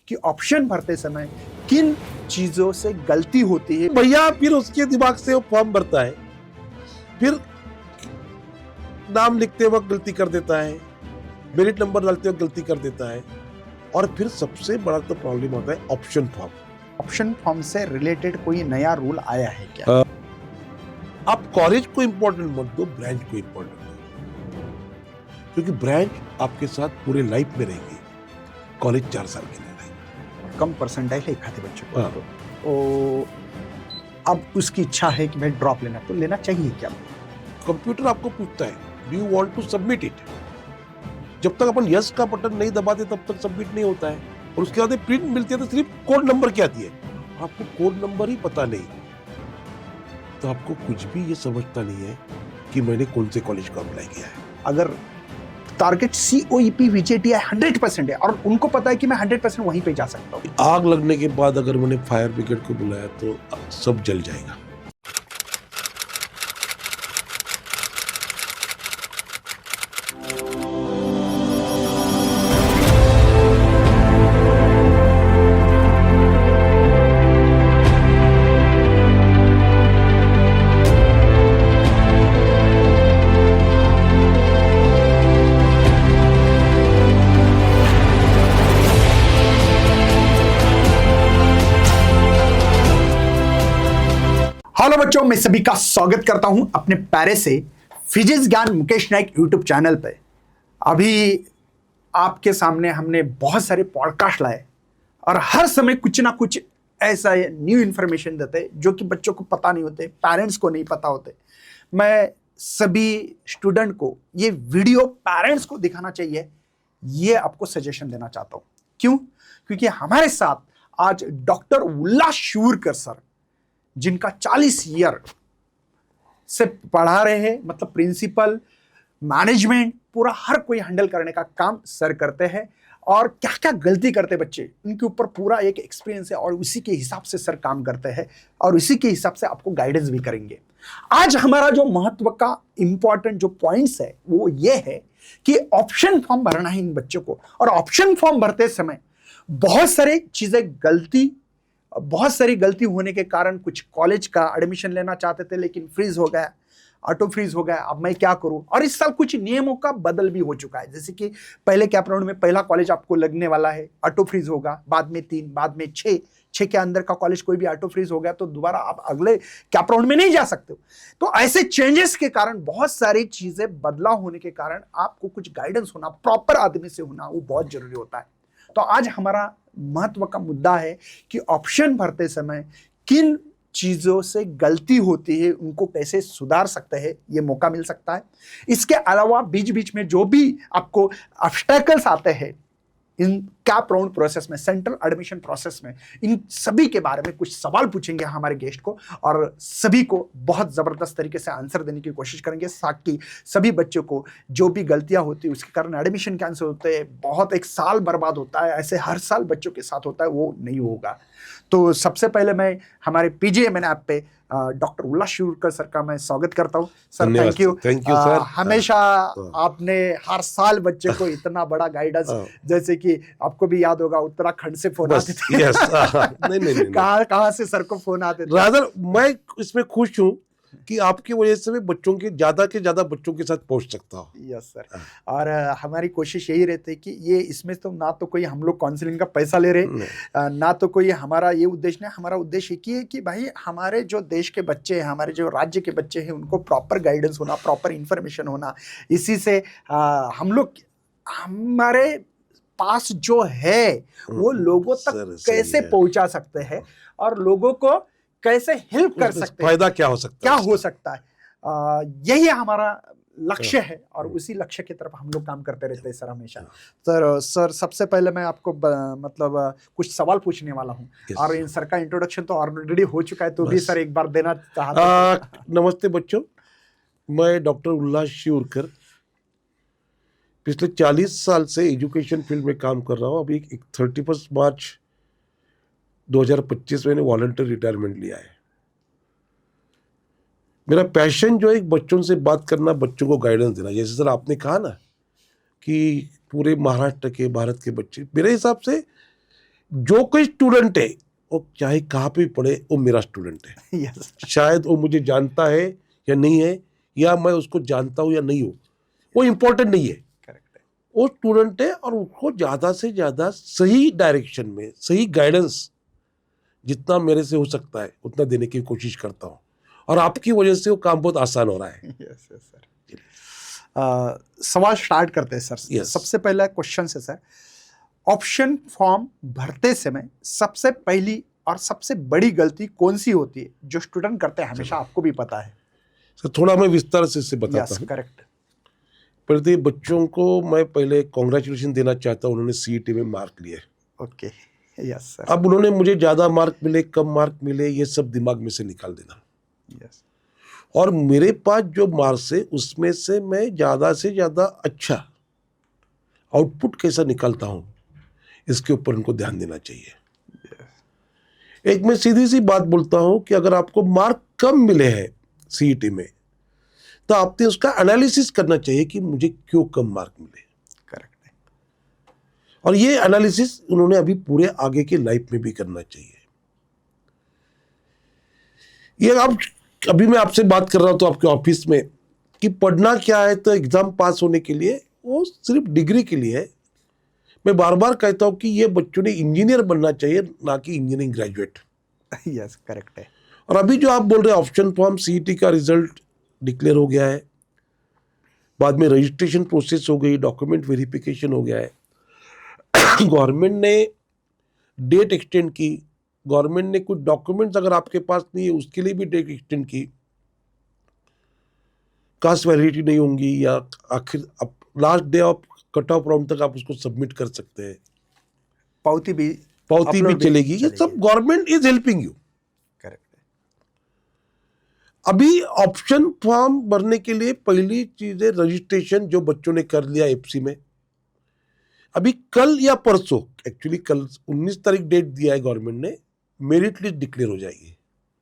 कि ऑप्शन भरते समय किन चीजों से गलती होती है। भैया फिर उसके दिमाग से वो फॉर्म भरता है, फिर नाम लिखते वक्त गलती कर देता है, मेरिट नंबर डालते वक्त गलती कर देता है, और फिर सबसे बड़ा तो प्रॉब्लम होता है ऑप्शन फॉर्म। ऑप्शन फॉर्म से रिलेटेड कोई नया रूल आया है क्या? आप कॉलेज को इंपॉर्टेंट मत दो, ब्रांच को इंपॉर्टेंट दो, क्योंकि ब्रांच आपके साथ पूरे लाइफ में रहेगी, कॉलेज 4 साल के लिए रहेगी। कम परसेंटाइल है एक आधे बच्चे को, तो अब उसकी इच्छा है कि मैं ड्रॉप लेना, तो लेना चाहिए क्या? कंप्यूटर आपको पूछता है do you want to submit it. जब तक अपन यस का बटन नहीं दबाते तब तक सबमिट नहीं होता है, और उसके बाद प्रिंट मिलती है तो सिर्फ कोड नंबर क्या आती है, आपको कोड नंबर ही पता नहीं, तो आपको कुछ भी ये समझता नहीं है कि मैंने कौन से कॉलेज को अप्लाई किया है। अगर टारगेट COEP VJTI 100% है और उनको पता है कि मैं 100% वहीं पे जा सकता हूँ, आग लगने के बाद अगर मैंने फायर ब्रिगेड को बुलाया तो सब जल जाएगा। हेलो बच्चों, मैं सभी का स्वागत करता हूं अपने प्यारे से फिजिक्स ज्ञान मुकेश नाइक यूट्यूब चैनल पे। अभी आपके सामने हमने बहुत सारे पॉडकास्ट लाए और हर समय कुछ ना कुछ ऐसा न्यू इन्फॉर्मेशन देते जो कि बच्चों को पता नहीं होते, पेरेंट्स को नहीं पता होते। मैं सभी स्टूडेंट को ये वीडियो पेरेंट्स को दिखाना चाहिए, ये आपको सजेशन देना चाहता हूँ। क्यों? क्योंकि हमारे साथ आज डॉक्टर उल्लास शिवूरकर सर, जिनका 40 ईयर से पढ़ा रहे हैं, मतलब प्रिंसिपल, मैनेजमेंट, पूरा हर कोई हैंडल करने का काम सर करते हैं, और क्या क्या गलती करते बच्चे उनके ऊपर पूरा एक एक्सपीरियंस है, और उसी के हिसाब से सर काम करते हैं और उसी के हिसाब से आपको गाइडेंस भी करेंगे। आज हमारा जो महत्व का इंपॉर्टेंट जो पॉइंट्स है वो ये है कि ऑप्शन फॉर्म भरना है इन बच्चों को, और ऑप्शन फॉर्म भरते समय बहुत सारी गलती होने के कारण कुछ कॉलेज का एडमिशन लेना चाहते थे लेकिन फ्रीज हो गया, ऑटो फ्रीज हो गया। अब मैं क्या करूं? और इस साल कुछ नियमों का बदल भी हो चुका है, जैसे कि पहले कैप राउंड में पहला कॉलेज आपको लगने वाला है, ऑटो फ्रीज होगा, बाद में 3, बाद में 6 के अंदर का कॉलेज कोई भी ऑटो फ्रीज हो गया तो दोबारा आप अगले कैप राउंड में नहीं जा सकते हो। तो ऐसे चेंजेस के कारण, बहुत सारी चीजें बदलाव होने के कारण आपको कुछ गाइडेंस होना, प्रॉपर आदमी से होना, वो बहुत जरूरी होता है। तो आज हमारा महत्व का मुद्दा है कि ऑप्शन भरते समय किन चीजों से गलती होती है, उनको कैसे सुधार सकते हैं, ये मौका मिल सकता है। इसके अलावा बीच बीच में जो भी आपको ऑब्स्टेकल्स आते हैं इन कैप राउंड प्रोसेस में, सेंट्रल एडमिशन प्रोसेस में, इन सभी के बारे में कुछ सवाल पूछेंगे हमारे गेस्ट को, और सभी को बहुत जबरदस्त तरीके से आंसर देने की कोशिश करेंगे, ताकि सभी बच्चों को जो भी गलतियां होती है उसके कारण एडमिशन कैंसिल होते हैं, बहुत एक साल बर्बाद होता है, ऐसे हर साल बच्चों के साथ होता है, वो नहीं होगा। तो सबसे पहले मैं हमारे PGMN ऐप पे डॉक्टर उल्लास शिवूरकर सर का मैं स्वागत करता हूँ। Sir thank you sir. हमेशा आपने हर साल बच्चे को इतना बड़ा गाइडेंस, जैसे कि आपको भी याद होगा उत्तराखंड से फोन आते थे। नहीं। कहाँ से सर को फोन आते थे। रादर मैं इसमें खुश हूँ कि आपकी वजह से मैं बच्चों के ज्यादा बच्चों के साथ पहुंच सकता हूँ। Yes sir. और हमारी कोशिश यही रहती है कि ये इसमें तो ना तो कोई हम लोग काउंसलिंग का पैसा ले रहे, ना तो कोई हमारा ये उद्देश्य नहीं। हमारा उद्देश्य एक ही है कि भाई हमारे जो देश के बच्चे हैं, हमारे जो राज्य के बच्चे हैं, उनको प्रॉपर गाइडेंस होना, प्रॉपर इंफॉर्मेशन होना, इसी से हम लोग हमारे पास जो है वो लोगों तक कैसे पहुंचा सकते हैं और लोगों को कैसे हेल्प कर सकते हैं, फायदा क्या हो सकता है, यही हमारा लक्ष्य है, और उसी लक्ष्य की तरफ हम लोग काम करते रहते हैं सर हमेशा। सर सबसे पहले मैं आपको मतलब कुछ सवाल पूछने वाला हूँ, और इन सर का इंट्रोडक्शन तो ऑलरेडी हो चुका है, तो भी सर एक बार देना चाहता। नमस्ते बच्चों, मैं डॉक्टर उल्लास शिवूरकर पिछले 40 साल से एजुकेशन फील्ड में काम कर रहा हूँ। अभी 31 मार्च 2025 मैंने वॉलंटियर रिटायरमेंट लिया है। मेरा पैशन जो है बच्चों से बात करना, बच्चों को गाइडेंस देना। जैसे सर आपने कहा ना कि पूरे महाराष्ट्र के, भारत के बच्चे, मेरे हिसाब से जो कोई स्टूडेंट है वो चाहे कहाँ पे भी पढ़े वो मेरा स्टूडेंट है। यस शायद वो मुझे जानता है या नहीं है, या मैं उसको जानता हूँ या नहीं हूँ, वो इम्पोर्टेंट नहीं है। करेक्ट है। वो स्टूडेंट है और उसको ज़्यादा से ज़्यादा सही डायरेक्शन में, सही गाइडेंस जितना मेरे से हो सकता है उतना देने की कोशिश करता हूँ, और आपकी वजह से वो काम बहुत आसान हो रहा है। Yes yes sir. सवाल स्टार्ट करते हैं सर। Yes. सबसे पहला क्वेश्चन है सर, ऑप्शन फॉर्म भरते समय सबसे पहली और सबसे बड़ी गलती कौन सी होती है जो स्टूडेंट करते हैं? हमेशा आपको भी पता है। सर थोड़ा मैं विस्तार से इससे बताता यस हूँ। करेक्ट। पहले तो ये बच्चों को मैं पहले कॉन्ग्रेचुलेशन देना चाहता हूँ, उन्होंने सीईटी में मार्क लिए। Okay yes sir. अब उन्होंने मुझे ज़्यादा मार्क मिले कम मार्क मिले ये सब दिमाग में से निकाल देना, यस और मेरे पास जो मार्क्स है उसमें से मैं ज़्यादा से ज़्यादा अच्छा आउटपुट कैसा निकालता हूँ इसके ऊपर उनको ध्यान देना चाहिए। एक मैं सीधी सी बात बोलता हूँ कि अगर आपको मार्क कम मिले हैं सीईटी में तो आपने उसका एनालिसिस करना चाहिए कि मुझे क्यों कम मार्क मिले, करेक्ट है। और ये एनालिसिस उन्होंने अभी पूरे आगे के लाइफ में भी करना चाहिए। ये आप अभी मैं आपसे बात कर रहा हूं तो आपके ऑफिस में कि पढ़ना क्या है, तो एग्जाम पास होने के लिए वो सिर्फ डिग्री के लिए है। मैं बार बार कहता हूं कि ये बच्चों ने इंजीनियर बनना चाहिए, ना कि इंजीनियरिंग ग्रेजुएट। यस करेक्ट है। और अभी जो आप बोल रहे हैं ऑप्शन फॉर्म सीईटी का रिजल्ट डिक्लेयर हो गया है, बाद में रजिस्ट्रेशन प्रोसेस हो गई, डॉक्यूमेंट वेरिफिकेशन हो गया है, गवर्नमेंट ने डेट एक्सटेंड की, गवर्नमेंट ने कुछ डॉक्यूमेंट्स अगर आपके पास नहीं है उसके लिए भी डेट एक्सटेंड की, कास्ट वैलिडिटी नहीं होंगी या आखिर last day of cut off round तक आप उसको सबमिट कर सकते हैं, पावती भी पावती भी चलेगी। ये सब government is helping you. Correct है। अभी ऑप्शन फॉर्म भरने के लिए पहली चीज है रजिस्ट्रेशन, जो बच्चों ने कर लिया एफसी में। अभी कल या परसों, एक्चुअली कल 19 तारीख डेट दिया है गवर्नमेंट ने, मेरिट लिस्ट डिक्लेयर हो जाएगी।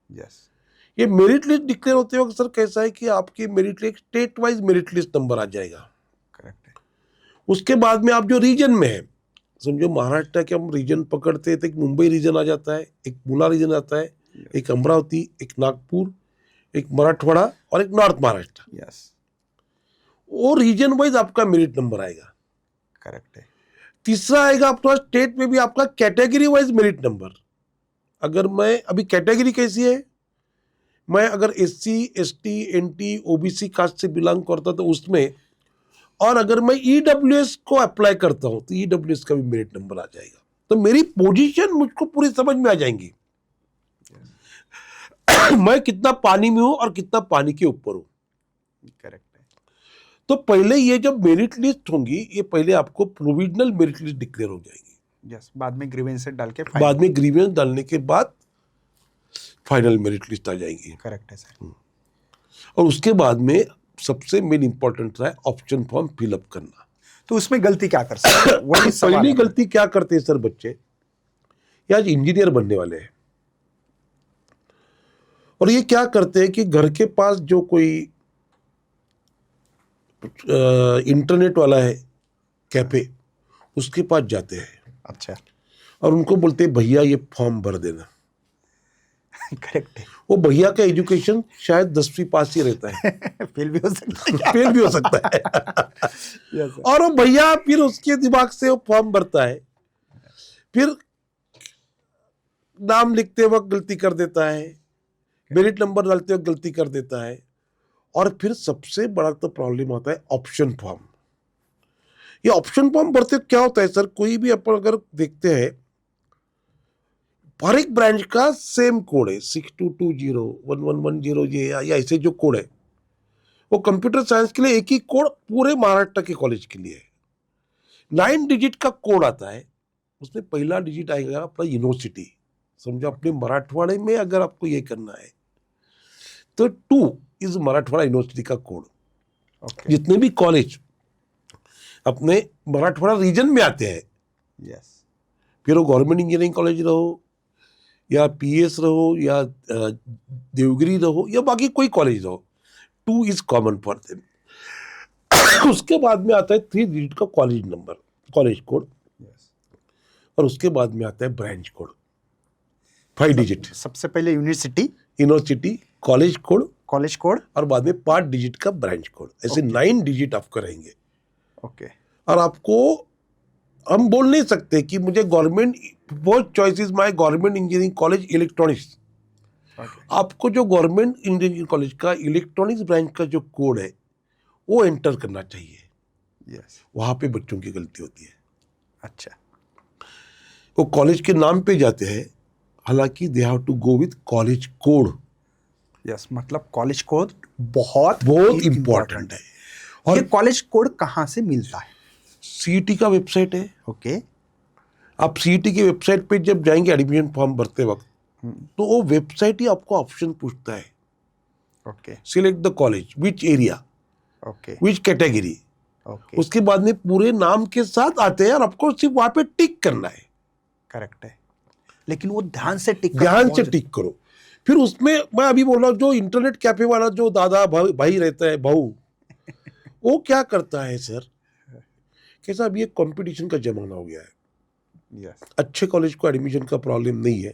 यस ये मेरिट लिस्ट डिक्लेयर होते वक्त सर कैसा है कि आपकी merit list state wise merit list number आ जाएगा। करेक्ट है। उसके बाद में आप जो रीजन में है, समझो महाराष्ट्र के हम रीजन पकड़ते हैं तो एक मुंबई रीजन आ जाता है, एक मुला रीजन आता है, एक अमरावती, एक नागपुर, एक मराठवाड़ा और एक नॉर्थ महाराष्ट्र। यस वो रीजन वाइज आपका मेरिट नंबर आएगा। करेक्ट है। तीसरा आएगा आपका स्टेट में भी आपका कैटेगरी वाइज मेरिट नंबर। अगर मैं अभी कैटेगरी कैसी है, मैं अगर SC ST NT OBC caste से बिलोंग करता तो उसमें, और अगर मैं EWS को अप्लाई करता हूं तो EWS का भी मेरिट नंबर आ जाएगा। तो मेरी पोजीशन मुझको पूरी समझ में आ जाएंगी मैं कितना पानी में हूं और कितना पानी के ऊपर हूं। करेक्ट है। तो पहले ये जब मेरिट लिस्ट होंगी, ये पहले आपको प्रोविजनल मेरिट लिस्ट डिक्लेयर हो जाएगी। यस बाद में ग्रीवेंस डाल के बाद में ग्रीवेंस डालने के बाद फाइनल मेरिट लिस्ट आ जाएगी। करेक्ट है सर। और उसके बाद में सबसे मेन इंपॉर्टेंट है ऑप्शन फॉर्म फिलअप करना। तो उसमें गलती क्या कर सकते हैं? वही सवाल पहली है। गलती क्या करते हैं सर बच्चे, ये आज इंजीनियर बनने वाले हैं और ये क्या करते हैं कि घर के पास जो कोई इंटरनेट वाला है कैफे, उसके पास जाते हैं अच्छा और उनको बोलते हैं भैया ये फॉर्म भर देना। करेक्ट है। वो भैया का एजुकेशन शायद 10वीं पास ही रहता है फेल भी हो सकता है। फेल भी हो सकता है यस सर। और वो भैया फिर उसके दिमाग से वो फॉर्म भरता है, फिर नाम लिखते वक्त गलती कर देता है, मेरिट नंबर डालते वक्त गलती कर देता है, और फिर सबसे बड़ा तो प्रॉब्लम होता है ऑप्शन फॉर्म। ये ऑप्शन फॉर्म भरते वक्त क्या होता है सर, कोई भी अपन अगर देखते हैं हर एक ब्रांच का सेम कोड है 6220 1110 ये या ऐसे जो कोड है, वो कंप्यूटर साइंस के लिए एक ही कोड पूरे महाराष्ट्र के कॉलेज के लिए है। 9 डिजिट का कोड आता है, उसमें पहला डिजिट आएगा अपना यूनिवर्सिटी। समझो अपने मराठवाड़े में अगर आपको ये करना है तो 2 इज मराठवाड़ा यूनिवर्सिटी का कोड। ओके जितने भी कॉलेज अपने मराठवाड़ा रीजन में आते हैं, यस फिर वो गवर्नमेंट इंजीनियरिंग कॉलेज रहो या PS रहो या देवगिरी रहो या बाकी कोई कॉलेज रहो, 2 इज कॉमन फॉर देम। उसके बाद में आता है 3 डिजिट का college number, college code. Yes और उसके बाद में आता है ब्रांच कोड, 5 डिजिट। सबसे पहले university, university, college code, college code, और बाद में 5 डिजिट का ब्रांच कोड, ऐसे 9 डिजिट आप करेंगे। ओके। और आपको हम बोल नहीं सकते कि मुझे government, both choices my government engineering college electronics. आपको जो गवर्नमेंट इंजीनियरिंग कॉलेज का इलेक्ट्रॉनिक्स ब्रांच का जो कोड है वो एंटर करना चाहिए। यस। वहां पे बच्चों की गलती होती है। अच्छा। वो कॉलेज के नाम पे जाते हैं, हालांकि they have to go with college code. Yes, मतलब कॉलेज कोड बहुत इंपॉर्टेंट है। और ये कॉलेज कोड कहाँ से मिलता है? सीईटी का वेबसाइट है। ओके। आप सीईटी की वेबसाइट पे जब जाएंगे एडमिशन फॉर्म भरते वक्त, तो वो वेबसाइट ही आपको ऑप्शन पूछता है। Okay. Select the college, which area, okay, which category. Okay, उसके बाद में पूरे नाम के साथ आते हैं और आपको सिर्फ वहां पे टिक करना है। करेक्ट है, लेकिन वो ध्यान से टिक टिक करो। फिर उसमें मैं अभी बोल रहा हूँ, जो इंटरनेट कैफे वाला जो दादा भाई रहता है, भाऊ, वो क्या करता है सर, कैसा अभी एक कंपटीशन का जमाना हो गया है। यस। अच्छे कॉलेज को एडमिशन का प्रॉब्लम नहीं है,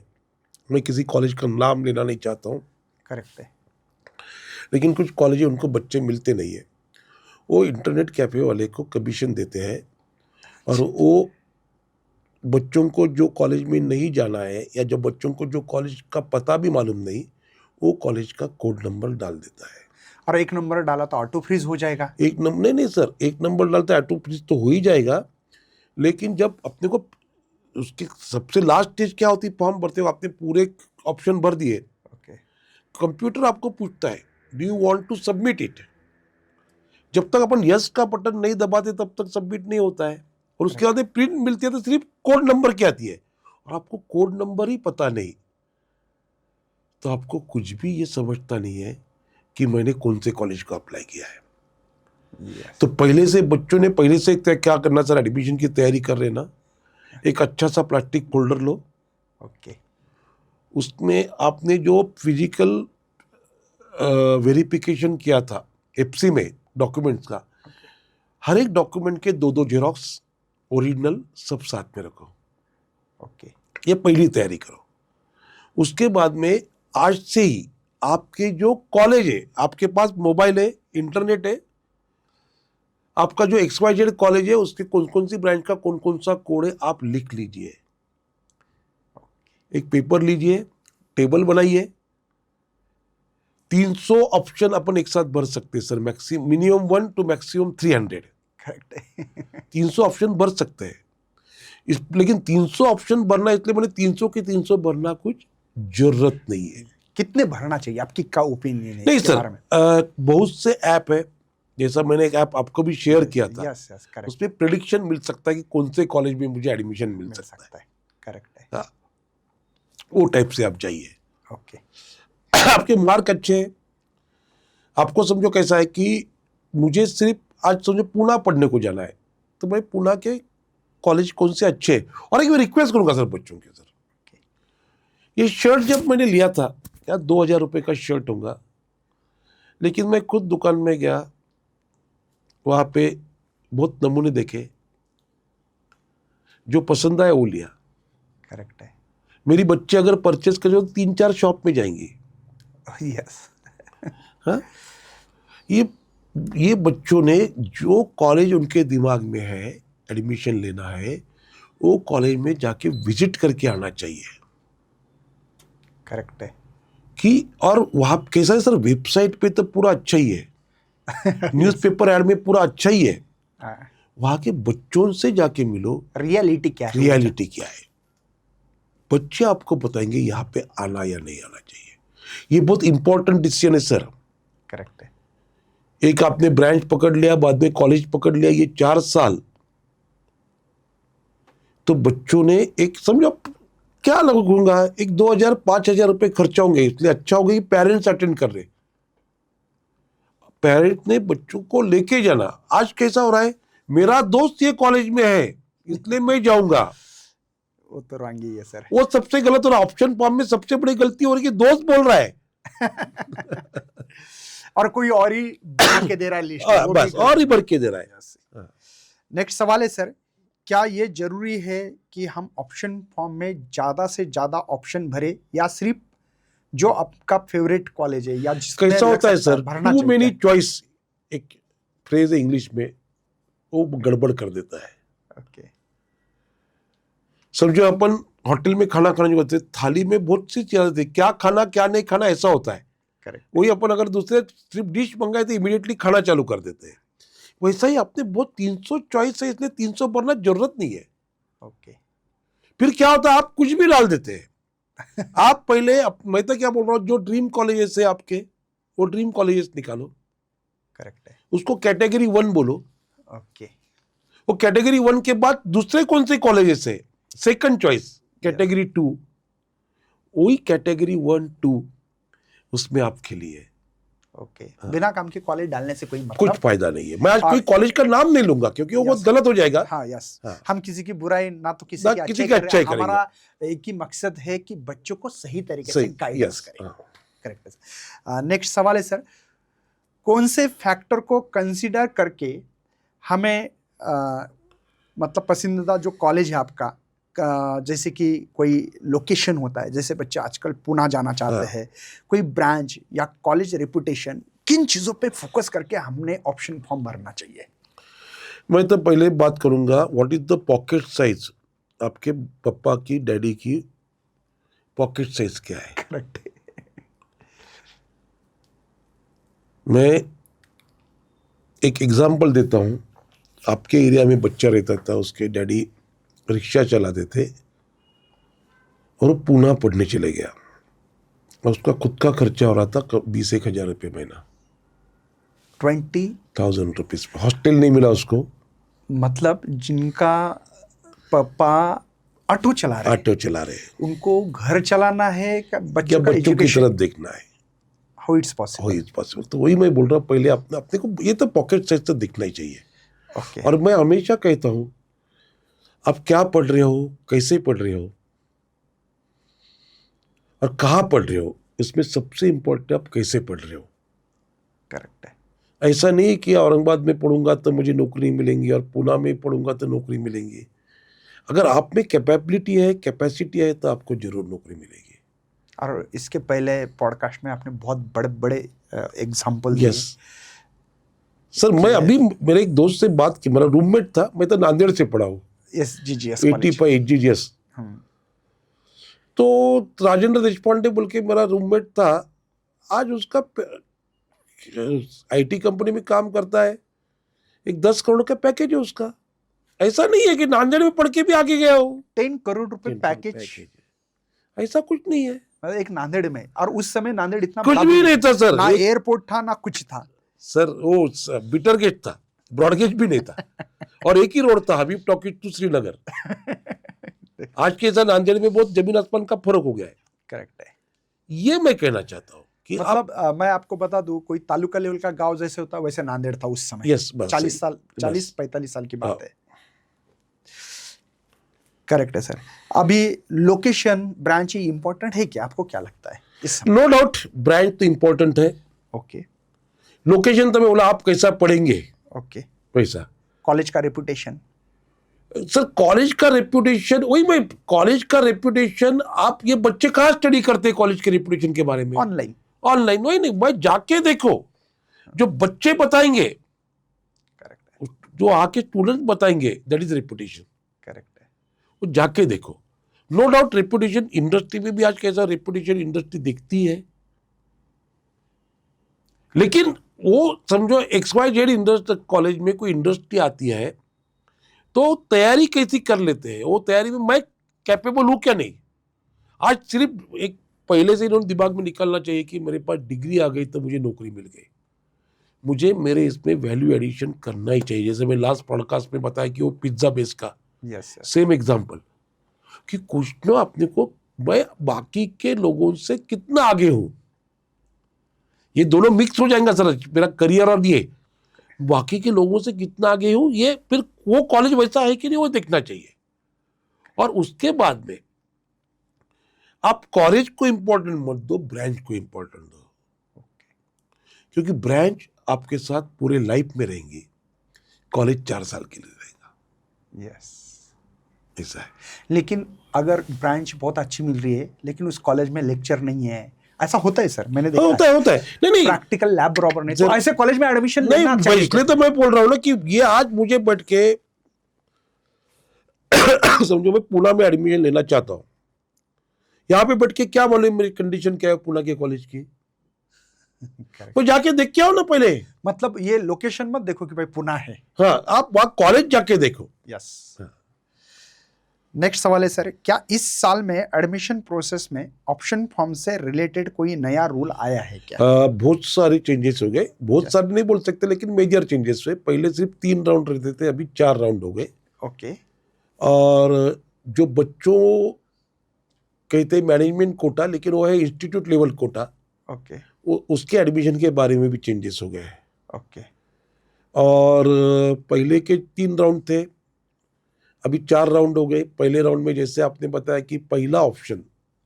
मैं किसी कॉलेज का नाम लेना नहीं चाहता हूँ, करेक्ट है। लेकिन कुछ कॉलेज उनको बच्चे मिलते नहीं है, वो इंटरनेट कैफे वाले को कमीशन देते हैं और वो बच्चों को जो कॉलेज में नहीं जाना है या जो बच्चों को जो कॉलेज का पता भी मालूम नहीं, वो कॉलेज का कोड नंबर डाल देता है। और एक नंबर डाला तो ऑटो फ्रीज हो जाएगा। एक नंबर नहीं सर, एक नंबर डालता है ऑटो फ्रीज तो हो ही जाएगा, लेकिन जब अपने को उसकी सबसे लास्ट स्टेज क्या होती है, फॉर्म भरते हो आपने पूरे ऑप्शन भर दिए, ओके, कंप्यूटर आपको पूछता है do you want to submit it. जब तक अपन यस का बटन नहीं दबाते तब तक सबमिट नहीं होता है, और उसके बाद प्रिंट मिलती है तो सिर्फ कोड नंबर की आती है, और आपको कोड नंबर ही पता नहीं, तो आपको कुछ भी ये समझता नहीं है कि मैंने कौन से कॉलेज को अप्लाई किया है। yes. तो पहले से बच्चों ने पहले से क्या करना सर, एडमिशन की तैयारी कर रहे ना, एक अच्छा सा प्लास्टिक फोल्डर लो, ओके, उसमें आपने जो फिजिकल वेरिफिकेशन किया था एफसी में डॉक्यूमेंट्स का, हर एक डॉक्यूमेंट के 2-2 जेरोक्स ओरिजिनल सब साथ में रखो। ओके, ये पहली तैयारी करो। उसके बाद में आज से ही आपके जो कॉलेज है, आपके पास मोबाइल है, इंटरनेट है, आपका जो XYZ कॉलेज है उसके कौन कौन सी ब्रांच का कौन कौन सा कोड है आप लिख लीजिए। एक पेपर लीजिए, टेबल बनाइए, 300 ऑप्शन अपन एक साथ भर सकते हैं sir, maximum minimum 1 to maximum 300। Correct है। 300 ऑप्शन भर सकते हैं लेकिन 300 ऑप्शन भरना, इसलिए मैंने 300 के 300 भरना कुछ जरूरत नहीं है। कितने भरना चाहिए, आपकी क्या ओपिनियन है नहीं इसके सर, बारे में? बहुत से ऐप है, जैसा मैंने एक ऐप आपको भी शेयर किया था, यस, यस, करेक्ट, उसमें प्रेडिक्शन मिल सकता है कि कौन से कॉलेज में मुझे एडमिशन मिल सकता है। करेक्ट है। हाँ, वो टाइप से आप जाइए। ओके, आपके मार्क अच्छे हैं, आपको समझो कैसा है कि मुझे सिर्फ आज समझो पुणे पढ़ने को जाना है, तो भाई पुणे के कॉलेज कौन से अच्छे हैं। और एक मैं रिक्वेस्ट करूंगा सर बच्चों के, सर ये शर्ट जब मैंने लिया था क्या 2000 रुपये का शर्ट होगा, लेकिन मैं खुद दुकान में गया, वहां पे बहुत नमूने देखे, जो पसंद आया वो लिया। करेक्ट है। मेरी बच्चे अगर परचेस करें तो 3-4 शॉप में जाएंगी। यस। हाँ, ये बच्चों ने जो कॉलेज उनके दिमाग में है एडमिशन लेना है, वो कॉलेज में जाके विजिट करके आना चाहिए। करेक्ट है कि और वहां कैसा है सर, वेबसाइट पे तो पूरा अच्छा ही है, न्यूज़पेपर ऐड में पूरा अच्छा ही है, वहां के बच्चों से जाके मिलो, रियलिटी क्या है, रियलिटी क्या है, बच्चे आपको बताएंगे यहाँ पे आना या नहीं आना चाहिए। ये बहुत इंपॉर्टेंट डिसीजन है सर। करेक्ट है। एक आपने ब्रांच पकड़ लिया, बाद में कॉलेज पकड़ लिया, ये 4 साल तो बच्चों ने एक समझो क्या लगूंगा, एक 2000-5000 रुपए खर्चा होंगे, इसलिए अच्छा होगा कि पेरेंट्स अटेंड कर रहे, पेरेंट्स ने बच्चों को लेके जाना। आज कैसा हो रहा है, मेरा दोस्त ये कॉलेज में है इसलिए मैं जाऊंगा, वो तो रॉन्ग है सर, वो सबसे गलत हो रहा है। ऑप्शन फॉर्म में सबसे बड़ी गलती हो रही है कि दोस्त बोल रहा है और कोई और ही बना के दे रहा है लिस्ट, बस और ही बढ़ के दे रहा है। नेक्स्ट सवाल है सर क्या ये जरूरी है कि हम ऑप्शन फॉर्म में ज्यादा से ज्यादा ऑप्शन भरे, या सिर्फ जो आपका फेवरेट कॉलेज है या जिसमें कैसा लग होता है सकता सर, भरना टू चाहिए? मेनी चॉइस एक फ्रेज है इंग्लिश में, वो गड़बड़ कर देता है। ओके, समझो अपन होटल में खाना खाने जाते हैं, थाली में बहुत सी चीजें होती है, क्या खाना क्या नहीं खाना ऐसा होता है। करेक्ट। वही अपन अगर दूसरे सिर्फ डिश मंगाए तो इमीडिएटली खाना चालू कर देते हैं। वैसा ही आपने बहुत 300 चॉइस है, इसलिए 300 भरना जरूरत नहीं है। ओके, फिर क्या होता है, आप कुछ भी डाल देते हैं। आप पहले मैं तो क्या बोल रहा हूँ, जो ड्रीम कॉलेजेस है आपके, वो ड्रीम कॉलेजेस निकालो, करेक्ट है। उसको कैटेगरी 1 बोलो। ओके, वो कैटेगरी 1 के बाद दूसरे कौन से कॉलेजेस है, सेकंड चॉइस कैटेगरी 2, वही कैटेगरी 1 2 उसमें आप खेलिए। ओके, हाँ। बिना काम के कॉलेज डालने से कोई कुछ मतलब? फायदा नहीं है। मैं आज कोई कॉलेज का नाम नहीं लूंगा क्योंकि वो बहुत Yes. गलत हो जाएगा। हाँ, यस। हाँ। हम किसी की बुराई ना तो किसी ना की किसी अच्छाई की कर रहे हैं, अच्छाई हमारा एक ही मकसद है कि बच्चों को सही तरीके से सही, गाइडेंस यस, करें। हाँ। करेक्ट है। नेक्स्ट सवाल है सर, कौन से फैक्टर को कंसीडर करके हमें मतलब पसंदीदा जो कॉलेज है आपका, जैसे कि कोई लोकेशन होता है, जैसे बच्चे आजकल पुणे जाना चाहते हैं, कोई ब्रांच या कॉलेज रेपुटेशन, किन चीज़ों पे फोकस करके हमने ऑप्शन फॉर्म भरना चाहिए? मैं तो पहले बात करूंगा, what is the pocket size, आपके पापा की डैडी की पॉकेट साइज क्या है। करेक्ट है। मैं एक एग्जांपल देता हूं। आपके एरिया में बच्चा रहता था, उसके डैडी रिक्शा चलाते थे और वो पूना पढ़ने चले गया, और उसका खुद का खर्चा हो रहा था 20,000 रुपये महीना, 20,000 रुपीज। हॉस्टल नहीं मिला उसको, मतलब जिनका पापा ऑटो चला रहे हैं, ऑटो चला रहे हैं, उनको घर चलाना है क्या क्या बच्चों का बच्चों की एजुकेशन? तरफ देखना है। हाउ इट्स हो पॉसिबल? Is possible. तो वही मैं बोल रहा हूँ, पहले अपने अपने को ये तो पॉकेट साइज तो दिखना ही चाहिए। ओके, और मैं हमेशा कहता हूं, आप क्या पढ़ रहे हो, कैसे पढ़ रहे हो और कहाँ पढ़ रहे हो, इसमें सबसे इंपॉर्टेंट आप कैसे पढ़ रहे हो। करेक्ट है। ऐसा नहीं कि औरंगाबाद में पढ़ूंगा तो मुझे नौकरी मिलेंगी और पुणे में पढ़ूंगा तो नौकरी मिलेंगी। अगर आप में कैपेबिलिटी है, कैपेसिटी है, तो आपको जरूर नौकरी मिलेगी। और इसके पहले पॉडकास्ट में आपने बहुत बड़े बड़े एग्जाम्पल दिए। यस सर, मैं अभी मेरे एक दोस्त से बात की, मेरा रूममेट था, मैं तो नांदेड़ से पढ़ा हूँ, SGGS 85 HGGS। तो राजेंद्र देशपांडे बोल के मेरा रूममेट था, आज उसका IT कंपनी में काम करता है, एक 10 करोड़ का पैकेज है उसका। ऐसा नहीं है कि नांदेड़ में पढ़ के भी आगे गया हो। 10 करोड़ रुपए पैकेज, ऐसा कुछ नहीं है। एक नांदेड़ में, और उस समय नांदेड़ इतना कुछ बड़ा भी नहीं था सर, ना एयरपोर्ट था ना कुछ था सर, वो बिटर गेट था, ब्रॉडगेज भी नहीं था, और एक ही रोड था, हबीब टॉकीज टू श्रीनगर। आज के साथ नांदेड़ में बहुत जमीन आसमान का फर्क हो गया है। करेक्ट है। ये मैं कहना चाहता हूँ कि मतलब मैं आपको बता दूं, कोई तालुका लेवल का गांव जैसे होता वैसे नांदेड़ था उस समय। यस, 40-45 साल की बात है। करेक्ट है सर। अभी लोकेशन ब्रांच इंपॉर्टेंट है क्या, आपको क्या लगता है इस समय? नो डाउट ब्रांच तो इंपॉर्टेंट है। ओके, लोकेशन तो मैं बोला, आप कैसा पढ़ेंगे ओके। वैसा। कॉलेज का रेपुटेशन, सर कॉलेज का रेपुटेशन, वही मैं, कॉलेज का रेपुटेशन, आप ये बच्चे कहाँ स्टडी करते हैं कॉलेज के रेपुटेशन के बारे में? ऑनलाइन। ऑनलाइन, वही नहीं, भाई जाके देखो, जो बच्चे बताएंगे, करेक्ट है, जो आके स्टूडेंट बताएंगे, दैट इज रेपुटेशन। करेक्ट है। वो जाके देखो। नो डाउट रेपुटेशन इंडस्ट्री में भी आज कैसा रेपुटेशन इंडस्ट्री दिखती है, लेकिन वो समझो XYZ इंडस्ट्री कॉलेज में कोई इंडस्ट्री आती है तो तैयारी कैसी कर लेते हैं, वो तैयारी में मैं कैपेबल हूं क्या नहीं। आज सिर्फ एक पहले से इन्होंने दिमाग में निकालना चाहिए कि मेरे पास डिग्री आ गई तो मुझे नौकरी मिल गई, मुझे मेरे इसमें वैल्यू एडिशन करना ही चाहिए। जैसे मैं लास्ट पॉडकास्ट में बताया कि वो पिज्जा बेस का यस सर। सेम एग्जांपल, कि कुछ ना अपने को, मैं बाकी के लोगों से कितना आगे हूं, ये दोनों मिक्स हो जाएंगे सर, मेरा करियर और ये बाकी के लोगों से कितना आगे हूं, ये फिर वो कॉलेज वैसा है कि नहीं वो देखना चाहिए। और उसके बाद में आप कॉलेज को इंपॉर्टेंट मत दो, ब्रांच को इंपॉर्टेंट दो, क्योंकि ब्रांच आपके साथ पूरे लाइफ में रहेंगी, कॉलेज 4 साल के लिए रहेगा। यस। ऐसा है। लेकिन अगर ब्रांच बहुत अच्छी मिल रही है लेकिन उस कॉलेज में लेक्चर नहीं है, ऐसा होता है सर, मैंने देखा होता है होता है। नहीं प्रैक्टिकल लैब बराबर नहीं, तो जर- ऐसे कॉलेज में एडमिशन नहीं लेना भाई, चाहिए इसलिए तो मैं बोल रहा हूँ ना कि ये आज मुझे बैठ के समझो मैं पुणे में एडमिशन लेना चाहता हूँ, यहाँ पे बैठ के क्या मालूम मेरी कंडीशन क्या है पुणे के कॉलेज की, Correct. तो जाके देख के आओ ना पहले। मतलब ये लोकेशन मत देखो कि भाई पुणे है। हाँ, आप वहां कॉलेज जाके देखो। यस। हाँ। नेक्स्ट सवाल है सर, क्या इस साल में एडमिशन प्रोसेस में ऑप्शन फॉर्म से रिलेटेड कोई नया रूल आया है क्या? बहुत सारे चेंजेस हो गए, बहुत सारे नहीं बोल सकते लेकिन मेजर चेंजेस हुए। पहले सिर्फ 3 राउंड रहते थे, अभी 4 राउंड हो गए। ओके। और जो बच्चों कहते हैं मैनेजमेंट कोटा, लेकिन वो है इंस्टीट्यूट लेवल कोटा, ओके। उसके एडमिशन के बारे में भी चेंजेस हो गए। ओके। और पहले के 3 राउंड थे, अभी 4 राउंड हो गए। पहले राउंड में जैसे आपने बताया कि पहला ऑप्शन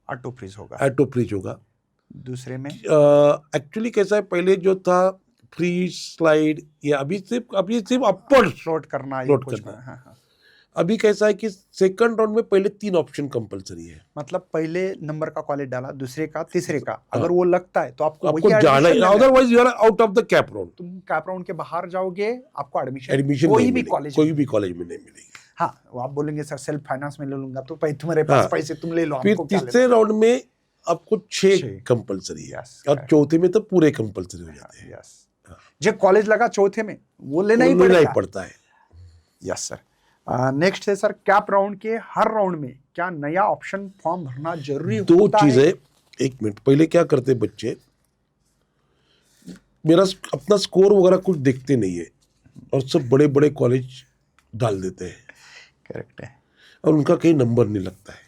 ऑटो फ्रीज होगा, ऑटो फ्रीज होगा। दूसरे में एक्चुअली कैसा है, पहले जो था फ्री स्लाइड, या अभी सिर्फ अपर फ्लोट करना, ये फ्लोट कुछ करना। हाँ, हाँ। अभी कैसा है कि सेकंड राउंड में पहले 3 ऑप्शन कंपलसरी है। मतलब पहले नंबर का कॉलेज डाला, दूसरे का, तीसरे का, अगर वो लगता है तो आपको आपको वही जाना admission है, लेना है। Otherwise you are out of the CAP round. तुम कैप राउंड के बाहर जाओगे, आपको एडमिशन एडमिशन कोई नहीं भी मिलेगी, कॉलेज कोई भी कॉलेज में नहीं मिलेगी। हाँ, वो आप बोलेंगे सर सेल्फ फाइनेंस में ले लूंगा, तो भाई तुम्हारे पास हाँ। पैसे, तुम ले लो, फिर हमको क्या तीसरे लेना? राउंड में आपको 6 छह। कंपलसरी है, Yes, और correct. चौथे में तो पूरे कंपलसरी हो जाते हैं। यस। जो कॉलेज लगा चौथे में वो लेना ही वो लेना ही पड़ेगा। पड़ता है। Yes sir. नेक्स्ट है सर, कैप राउंड के हर राउंड में क्या नया ऑप्शन फॉर्म भरना जरूरी 2 होता है? चीजें, एक मिनट, पहले क्या करते बच्चे, मेरा अपना स्कोर वगैरह कुछ देखते नहीं है और सब बड़े बड़े कॉलेज डाल देते हैं, करेक्ट है। और उनका कहीं नंबर नहीं लगता है।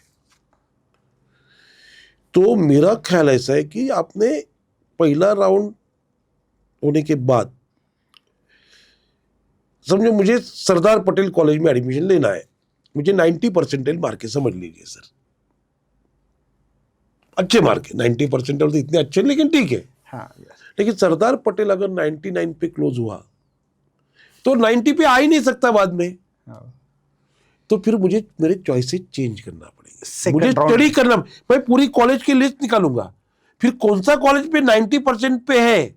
तो मेरा ख्याल ऐसा है कि आपने पहला राउंड होने के बाद, समझो मुझे सरदार पटेल कॉलेज में एडमिशन लेना है, मुझे 90 परसेंटाइल मार्क है, समझ लीजिए सर, अच्छे मार्क है, 90 परसेंटाइल तो इतने अच्छे लेकिन ठीक है। हाँ, yes. लेकिन सरदार पटेल अगर 99 पे क्लोज हुआ तो 90 पे आ ही नहीं सकता बाद में। हाँ। तो फिर मुझे मेरे चॉइसेस चेंज करना पड़ेगा, Second मुझे round स्टडी करना। मैं पूरी कॉलेज की लिस्ट निकालूंगा, फिर कौन सा कॉलेज पे 90% पे है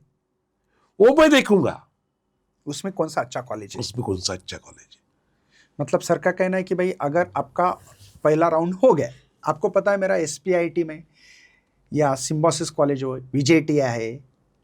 वो मैं देखूंगा, उसमें कौन सा अच्छा कॉलेज है। उसमें कौन सा अच्छा कॉलेज है। मतलब सर का कहना है कि भाई अगर आपका पहला राउंड हो गया, आपको पता है मेरा एसपीआईटी में या सिम्बोसिस कॉलेज हो, विजेटिया है,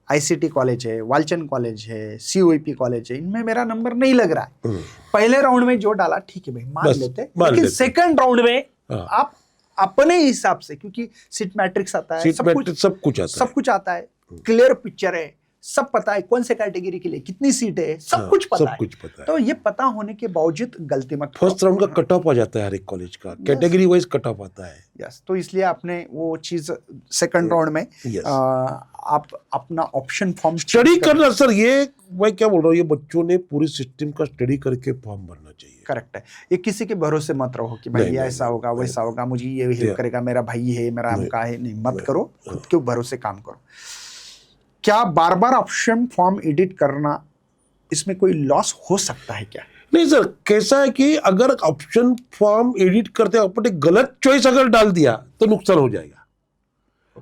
आईसीटी कॉलेज है, वालचंद कॉलेज है, सीओईपी कॉलेज है, इनमें मेरा नंबर नहीं लग रहा है। पहले राउंड में जो डाला ठीक है भाई, मान बस, लेते, मान लेकिन लेते। सेकंड राउंड में हाँ। आप अपने हिसाब से, क्योंकि सीट मैट्रिक्स आता है, सीट सब मैट्रिक्स कुछ सब कुछ आता है। क्लियर पिक्चर है, सब पता है कौन से कैटेगरी के लिए कितनी सीट है, सब हाँ, कुछ पता सब है। कुछ पता है। तो ये पता होने के बावजूद गलती मत करो। फर्स्ट राउंड का कट ऑफ आ जाता है हर एक कॉलेज का, कैटेगरी वाइज कट ऑफ आता है। यस, तो इसलिए आपने वो चीज सेकंड राउंड में Yes. आप अपना ऑप्शन फॉर्म स्टडी करना सर, ये मैं क्या बोल रहा हूँ, ये बच्चों ने पूरी सिस्टम का स्टडी करके फॉर्म भरना चाहिए। करेक्ट है। ये किसी के भरोसे मत रहो कि भाई नहीं, ये नहीं, ऐसा होगा, नहीं, वैसा होगा, मुझे ये हेल्प नहीं, करेगा, मेरा भाई है, मेरा नहीं, अमका है, नहीं, मत नहीं, करो, खुद के भरोसे काम करो। क्या बार बार ऑप्शन फॉर्म एडिट करना, इसमें कोई लॉस हो सकता है क्या? नहीं सर, कैसा है कि अगर ऑप्शन फॉर्म एडिट करते अपने गलत चॉइस अगर डाल दिया तो नुकसान हो जाएगा,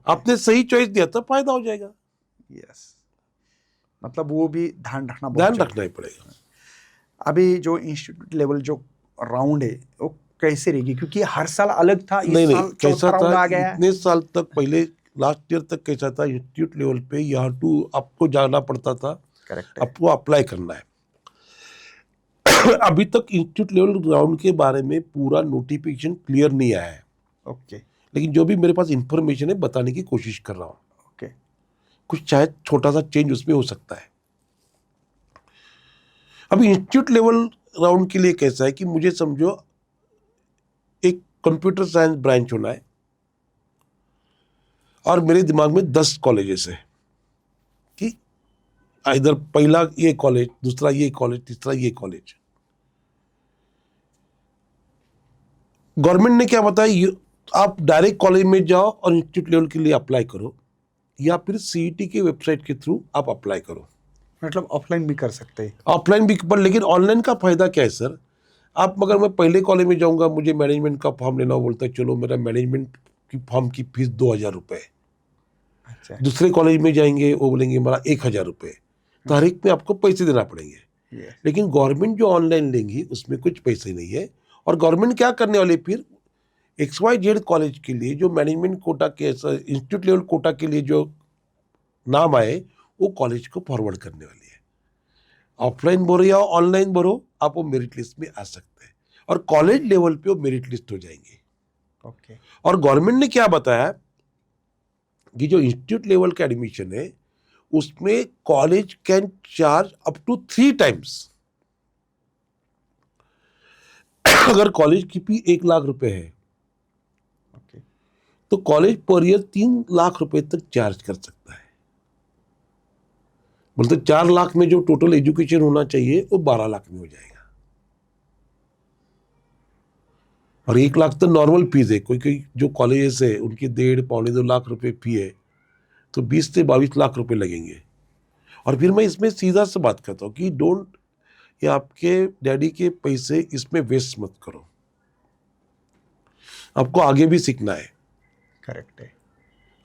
आपने सही चॉइस दिया तो फायदा हो जाएगा। यस, मतलब वो भी ध्यान रखना, बहुत ध्यान जरूरी रखना ही पड़ेगा। अभी जो इंस्टीट्यूट लेवल जो राउंड है वो कैसे रहेगी, क्योंकि हर साल अलग था, इस नहीं साल कैसा चौथा राउंड था, आ गया है। इतने साल तक, पहले लास्ट ईयर तक कैसा था, इंस्टीट्यूट लेवल पे यहाँ टू आपको जाना पड़ता था, करेक्ट है। आपको अप्लाई करना है। अभी तक इंस्टीट्यूट लेवल राउंड के बारे में पूरा नोटिफिकेशन क्लियर नहीं आया है। ओके। लेकिन जो भी मेरे पास इंफॉर्मेशन है बताने की कोशिश कर रहा हूँ। ओके। कुछ शायद छोटा सा चेंज उसमें हो सकता है। अभी इंस्टीट्यूट लेवल राउंड के लिए कैसा है कि मुझे समझो एक कंप्यूटर साइंस ब्रांच होना है और मेरे दिमाग में 10 कॉलेजेस है कि इधर पहला ये कॉलेज, दूसरा ये कॉलेज, तीसरा ये कॉलेज। गवर्नमेंट ने क्या बताया, आप डायरेक्ट कॉलेज में जाओ और इंस्टीट्यूट लेवल के लिए अप्लाई करो, या फिर सीईटी की वेबसाइट के थ्रू आप अप्लाई करो। मतलब ऑफलाइन भी कर सकते हैं। ऑफलाइन भी, पर लेकिन ऑनलाइन का फायदा क्या है सर, आप मगर मैं पहले कॉलेज में जाऊंगा, मुझे मैनेजमेंट का फॉर्म लेना, बोलता है चलो मेरा मैनेजमेंट की फॉर्म की फीस 2,000 रुपये। अच्छा। दूसरे कॉलेज में जाएंगे वो बोलेंगे हमारा 1,000 रुपये। तो हर एक में आपको पैसे देना पड़ेंगे। Yes. लेकिन गवर्नमेंट जो ऑनलाइन लेंगी उसमें कुछ पैसे नहीं है। और गवर्नमेंट क्या करने वाले, फिर XYZ कॉलेज के लिए जो मैनेजमेंट कोटा के इंस्टीट्यूट लेवल कोटा के लिए जो नाम आए वो कॉलेज को फॉरवर्ड करने वाली है। ऑफलाइन भरो या ऑनलाइन भरो, आप वो मेरिट लिस्ट में आ सकते हैं और कॉलेज लेवल पे वो मेरिट लिस्ट हो जाएंगे। ओके। और गवर्नमेंट ने क्या बताया कि जो इंस्टीट्यूट लेवल का एडमिशन है उसमें college can charge up to 3 times. अगर कॉलेज की फी 1 लाख रुपए है ओके। तो कॉलेज पर ईयर 3 लाख रुपए तक चार्ज कर सकता है। मतलब 4 लाख में जो टोटल एजुकेशन होना चाहिए वो 12 लाख में हो जाएगा। और 1 लाख तो नॉर्मल फीस है। कोई कोई जो कॉलेजेस है उनकी 1.5-2 लाख रुपए फी है, तो 20 से 22 लाख रुपए लगेंगे। और फिर मैं इसमें सीधा से बात करता हूँ कि डोंट, ये आपके डैडी के पैसे इसमें वेस्ट मत करो, आपको आगे भी सीखना है, करेक्ट है।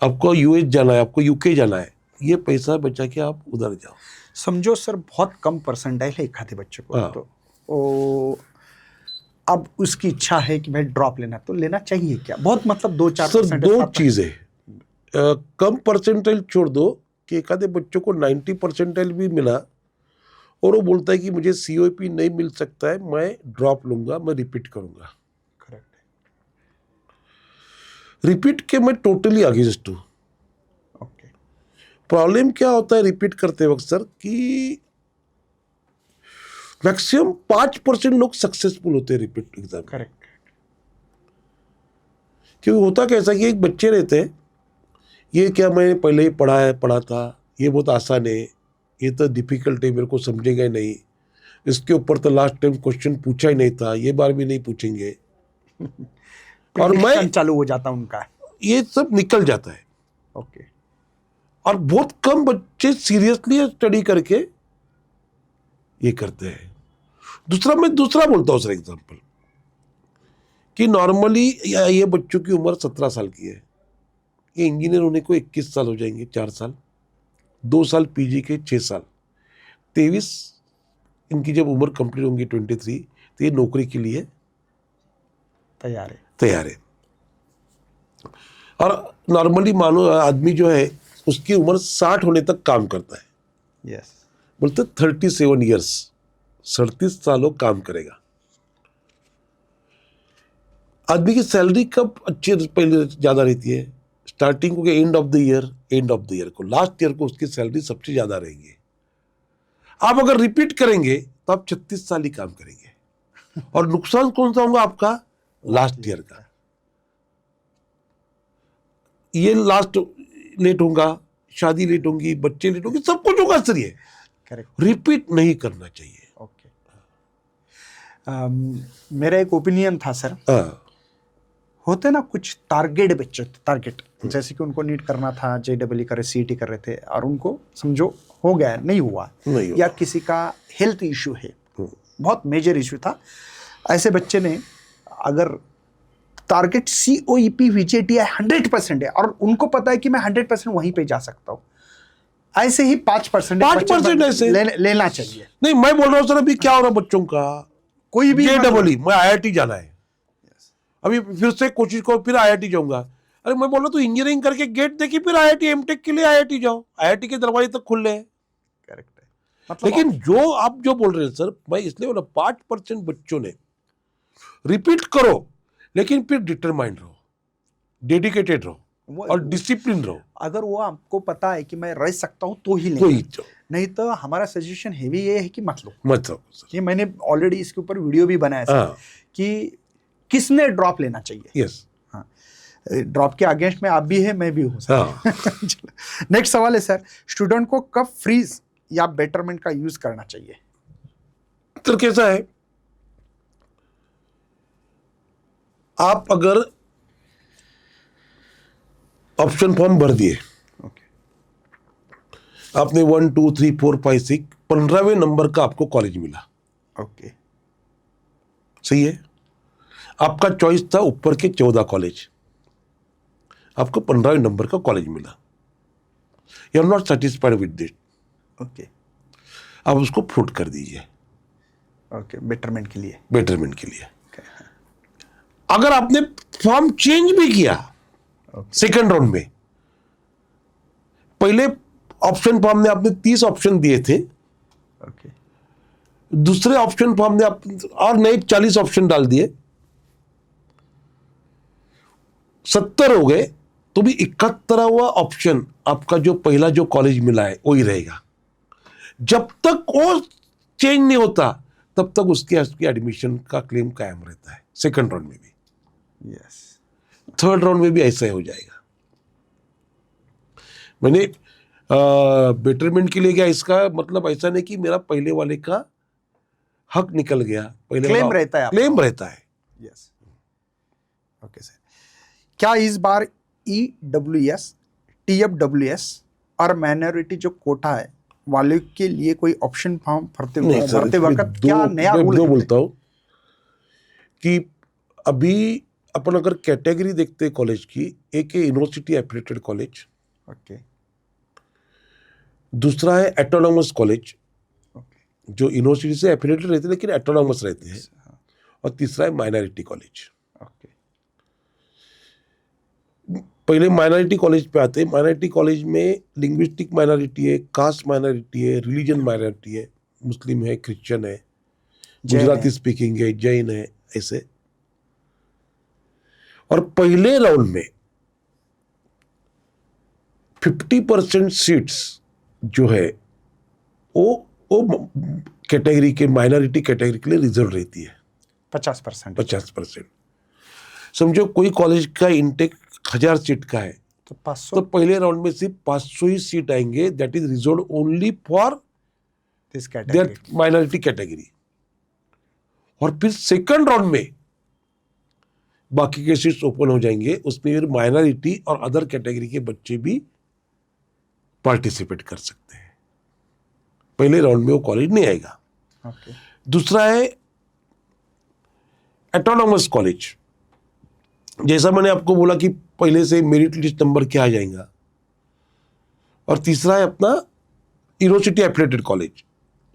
आपको US जाना है, आपको UK जाना है, ये पैसा बचा के आप उधर जाओ। समझो सर बहुत कम परसेंटाइल है एक आधे बच्चे को, हाँ। तो वो अब उसकी इच्छा है कि भाई ड्रॉप लेना, तो लेना चाहिए क्या? बहुत मतलब 2-4%। सर 2 चीजें, कम परसेंटाइल छोड़ दो कि एक आधे बच्चों को 90 परसेंटाइल भी मिला और वो बोलता है कि मुझे COP नहीं मिल सकता है, मैं ड्रॉप लूंगा, मैं रिपीट करूंगा। करेक्ट। रिपीट के मैं टोटली अगेंस्ट हूँ। ओके। प्रॉब्लम क्या होता है रिपीट करते वक्त सर कि मैक्सिमम 5% लोग सक्सेसफुल होते हैं रिपीट एग्जाम। करेक्ट। क्योंकि होता कैसा कि एक बच्चे रहते हैं, ये क्या मैं पहले ही पढ़ा था, ये बहुत आसान है, ये तो डिफिकल्ट है, मेरे को समझेगा ही नहीं, इसके ऊपर तो लास्ट टाइम क्वेश्चन पूछा ही नहीं था, ये बार भी नहीं पूछेंगे। और मैं Prediction चालू हो जाता उनका। ये सब निकल जाता है। ओके। और बहुत कम बच्चे सीरियसली स्टडी करके ये करते हैं। मैं दूसरा बोलता हूँ सर एग्जाम्पल कि नॉर्मली ये बच्चों की उम्र 17 साल की है, ये इंजीनियर होने को 21 साल हो जाएंगे, 4 साल, 2 साल PG के, 6 साल, 23 इनकी जब उम्र कंप्लीट होंगी 23, तो ये नौकरी के लिए तैयार है। और नॉर्मली मानो आदमी जो है उसकी उम्र 60 होने तक काम करता है। यस। बोलते 37 ईयर्स, 37 सालों काम करेगा। आदमी की सैलरी कब अच्छी पहले ज्यादा रहती है? स्टार्टिंग को एंड ऑफ द ईयर को, लास्ट ईयर को उसकी सैलरी सबसे ज्यादा रहेगी। आप अगर रिपीट करेंगे तो आप 36 साल ही काम करेंगे और नुकसान कौन सा होगा आपका? लास्ट ईयर का। ये लास्ट लेट होगा, शादी लेट होंगी, बच्चे लेट होंगे, सब कुछ होगा सर। ये करेक्ट। रिपीट नहीं करना चाहिए। ओके। मेरा एक ओपिनियन था सर, होते ना कुछ टारगेट बच्चे, टारगेट जैसे कि उनको नीट करना था, JEE कर रहे, CET कर रहे थे और उनको समझो हो गया, नहीं हुआ, या किसी का हेल्थ इशू है, बहुत मेजर इशू था, ऐसे बच्चे ने अगर टारगेट COEP VJTI 100% है और उनको पता है कि मैं 100% वहीं पे जा सकता हूँ, ऐसे ही 5% ऐसे लेना चाहिए। नहीं, मैं बोल रहा हूँ सर अभी क्या हो रहा है बच्चों का, कोई भी JEE मैं IIT जाना है, अभी फिर से कोशिश करो, फिर IIT जाऊंगा। अरे मैं बोल रहा हूँ तू इंजीनियरिंग करके गेट देखी, फिर IIT MTech के लिए IIT जाओ, IIT के दरवाजे तक खुल रहे हैं। करेक्ट है। मतलब लेकिन जो आप जो बोल रहे हैं सर, मैं इसलिए बोला 5% बच्चों ने रिपीट करो, लेकिन फिर डिटरमाइंड रहो, डेडिकेटेड रहो और डिसिप्लिन रहो। अगर वो आपको पता है कि मैं रह सकता हूँ तो ही तो लेंगे, नहीं तो हमारा सजेशन हैवी ये है कि मत लो। सर ये मैंने ऑलरेडी इसके ऊपर वीडियो भी बनाया सर कि किसने ड्रॉप लेना चाहिए। यस। हाँ, ड्रॉप के अगेंस्ट में आप भी है, मैं भी हूँ सर। नेक्स्ट सवाल है सर, स्टूडेंट को कब फ्रीज या बेटरमेंट का यूज करना चाहिए? तो कैसा है, आप अगर ऑप्शन फॉर्म भर दिए, आपने 1 2 3 4 5 6 15वें नंबर का आपको कॉलेज मिला, ओके, सही है। आपका चॉइस था ऊपर के 14 कॉलेज, आपको 15वें नंबर का कॉलेज मिला, you are not satisfied with this, okay आप उसको फ्रूट कर दीजिए ओके, बेटरमेंट के लिए। बेटरमेंट के लिए। अगर आपने फॉर्म चेंज भी किया सेकंड राउंड में, पहले ऑप्शन फॉर्म में आपने 30 ऑप्शन दिए थे, ओके दूसरे ऑप्शन फॉर्म में आप और नए 40 ऑप्शन डाल दिए, 70 हो गए, तो भी 71वां ऑप्शन आपका जो पहला जो कॉलेज मिला है वही रहेगा। जब तक वो चेंज नहीं होता तब तक उसकी एडमिशन का क्लेम कायम रहता है, सेकंड राउंड में भी। यस, थर्ड राउंड में भी ऐसा ही हो जाएगा। मैंने बेटरमेंट के लिए क्या, इसका मतलब ऐसा नहीं कि मेरा पहले वाले का हक निकल गया, पहले क्लेम रहता है आपका। क्लेम रहता है। Yes, okay sir. क्या इस बार EWS, TFWS और माइनॉरिटी जो कोटा है वाले के लिए कोई ऑप्शन फॉर्म भरते वक्त क्या नया रूल दो बोलता हूं कि अभी अपन अगर कैटेगरी देखते हैं कॉलेज की, एक है यूनिवर्सिटी एफिलिएटेड कॉलेज, ओके दूसरा है एटोनॉमस कॉलेज ओके जो यूनिवर्सिटी से एफिलिएटेड रहते हैं लेकिन एटोनॉमस रहते हैं, और तीसरा है माइनॉरिटी कॉलेज। ओके पहले माइनॉरिटी कॉलेज पे आते हैं। माइनॉरिटी कॉलेज में लिंग्विस्टिक माइनॉरिटी है, कास्ट माइनॉरिटी है, रिलीजन माइनॉरिटी है, मुस्लिम है, क्रिश्चियन है, गुजराती स्पीकिंग है, जैन है, ऐसे। और पहले राउंड में 50% सीट्स जो है वो कैटेगरी के, माइनॉरिटी कैटेगरी के लिए रिजर्व रहती है। 50%। 50%। समझो कोई कॉलेज का इंटेक 1000 सीट का है, तो 500 तो पहले राउंड में सिर्फ 500 ही सीट आएंगे, that is reserve only for this category. That minority category. और फिर सेकंड राउंड में बाकी के सीट्स ओपन हो जाएंगे, उसमें फिर माइनॉरिटी और अदर कैटेगरी के बच्चे भी पार्टिसिपेट कर सकते हैं। पहले राउंड में वो कॉलेज नहीं आएगा। ओके दूसरा है एटोनॉमस कॉलेज, जैसा मैंने आपको बोला कि पहले से मेरिट लिस्ट नंबर क्या आ जाएगा। और तीसरा है अपना यूनिवर्सिटी एफिलिएटेड कॉलेज।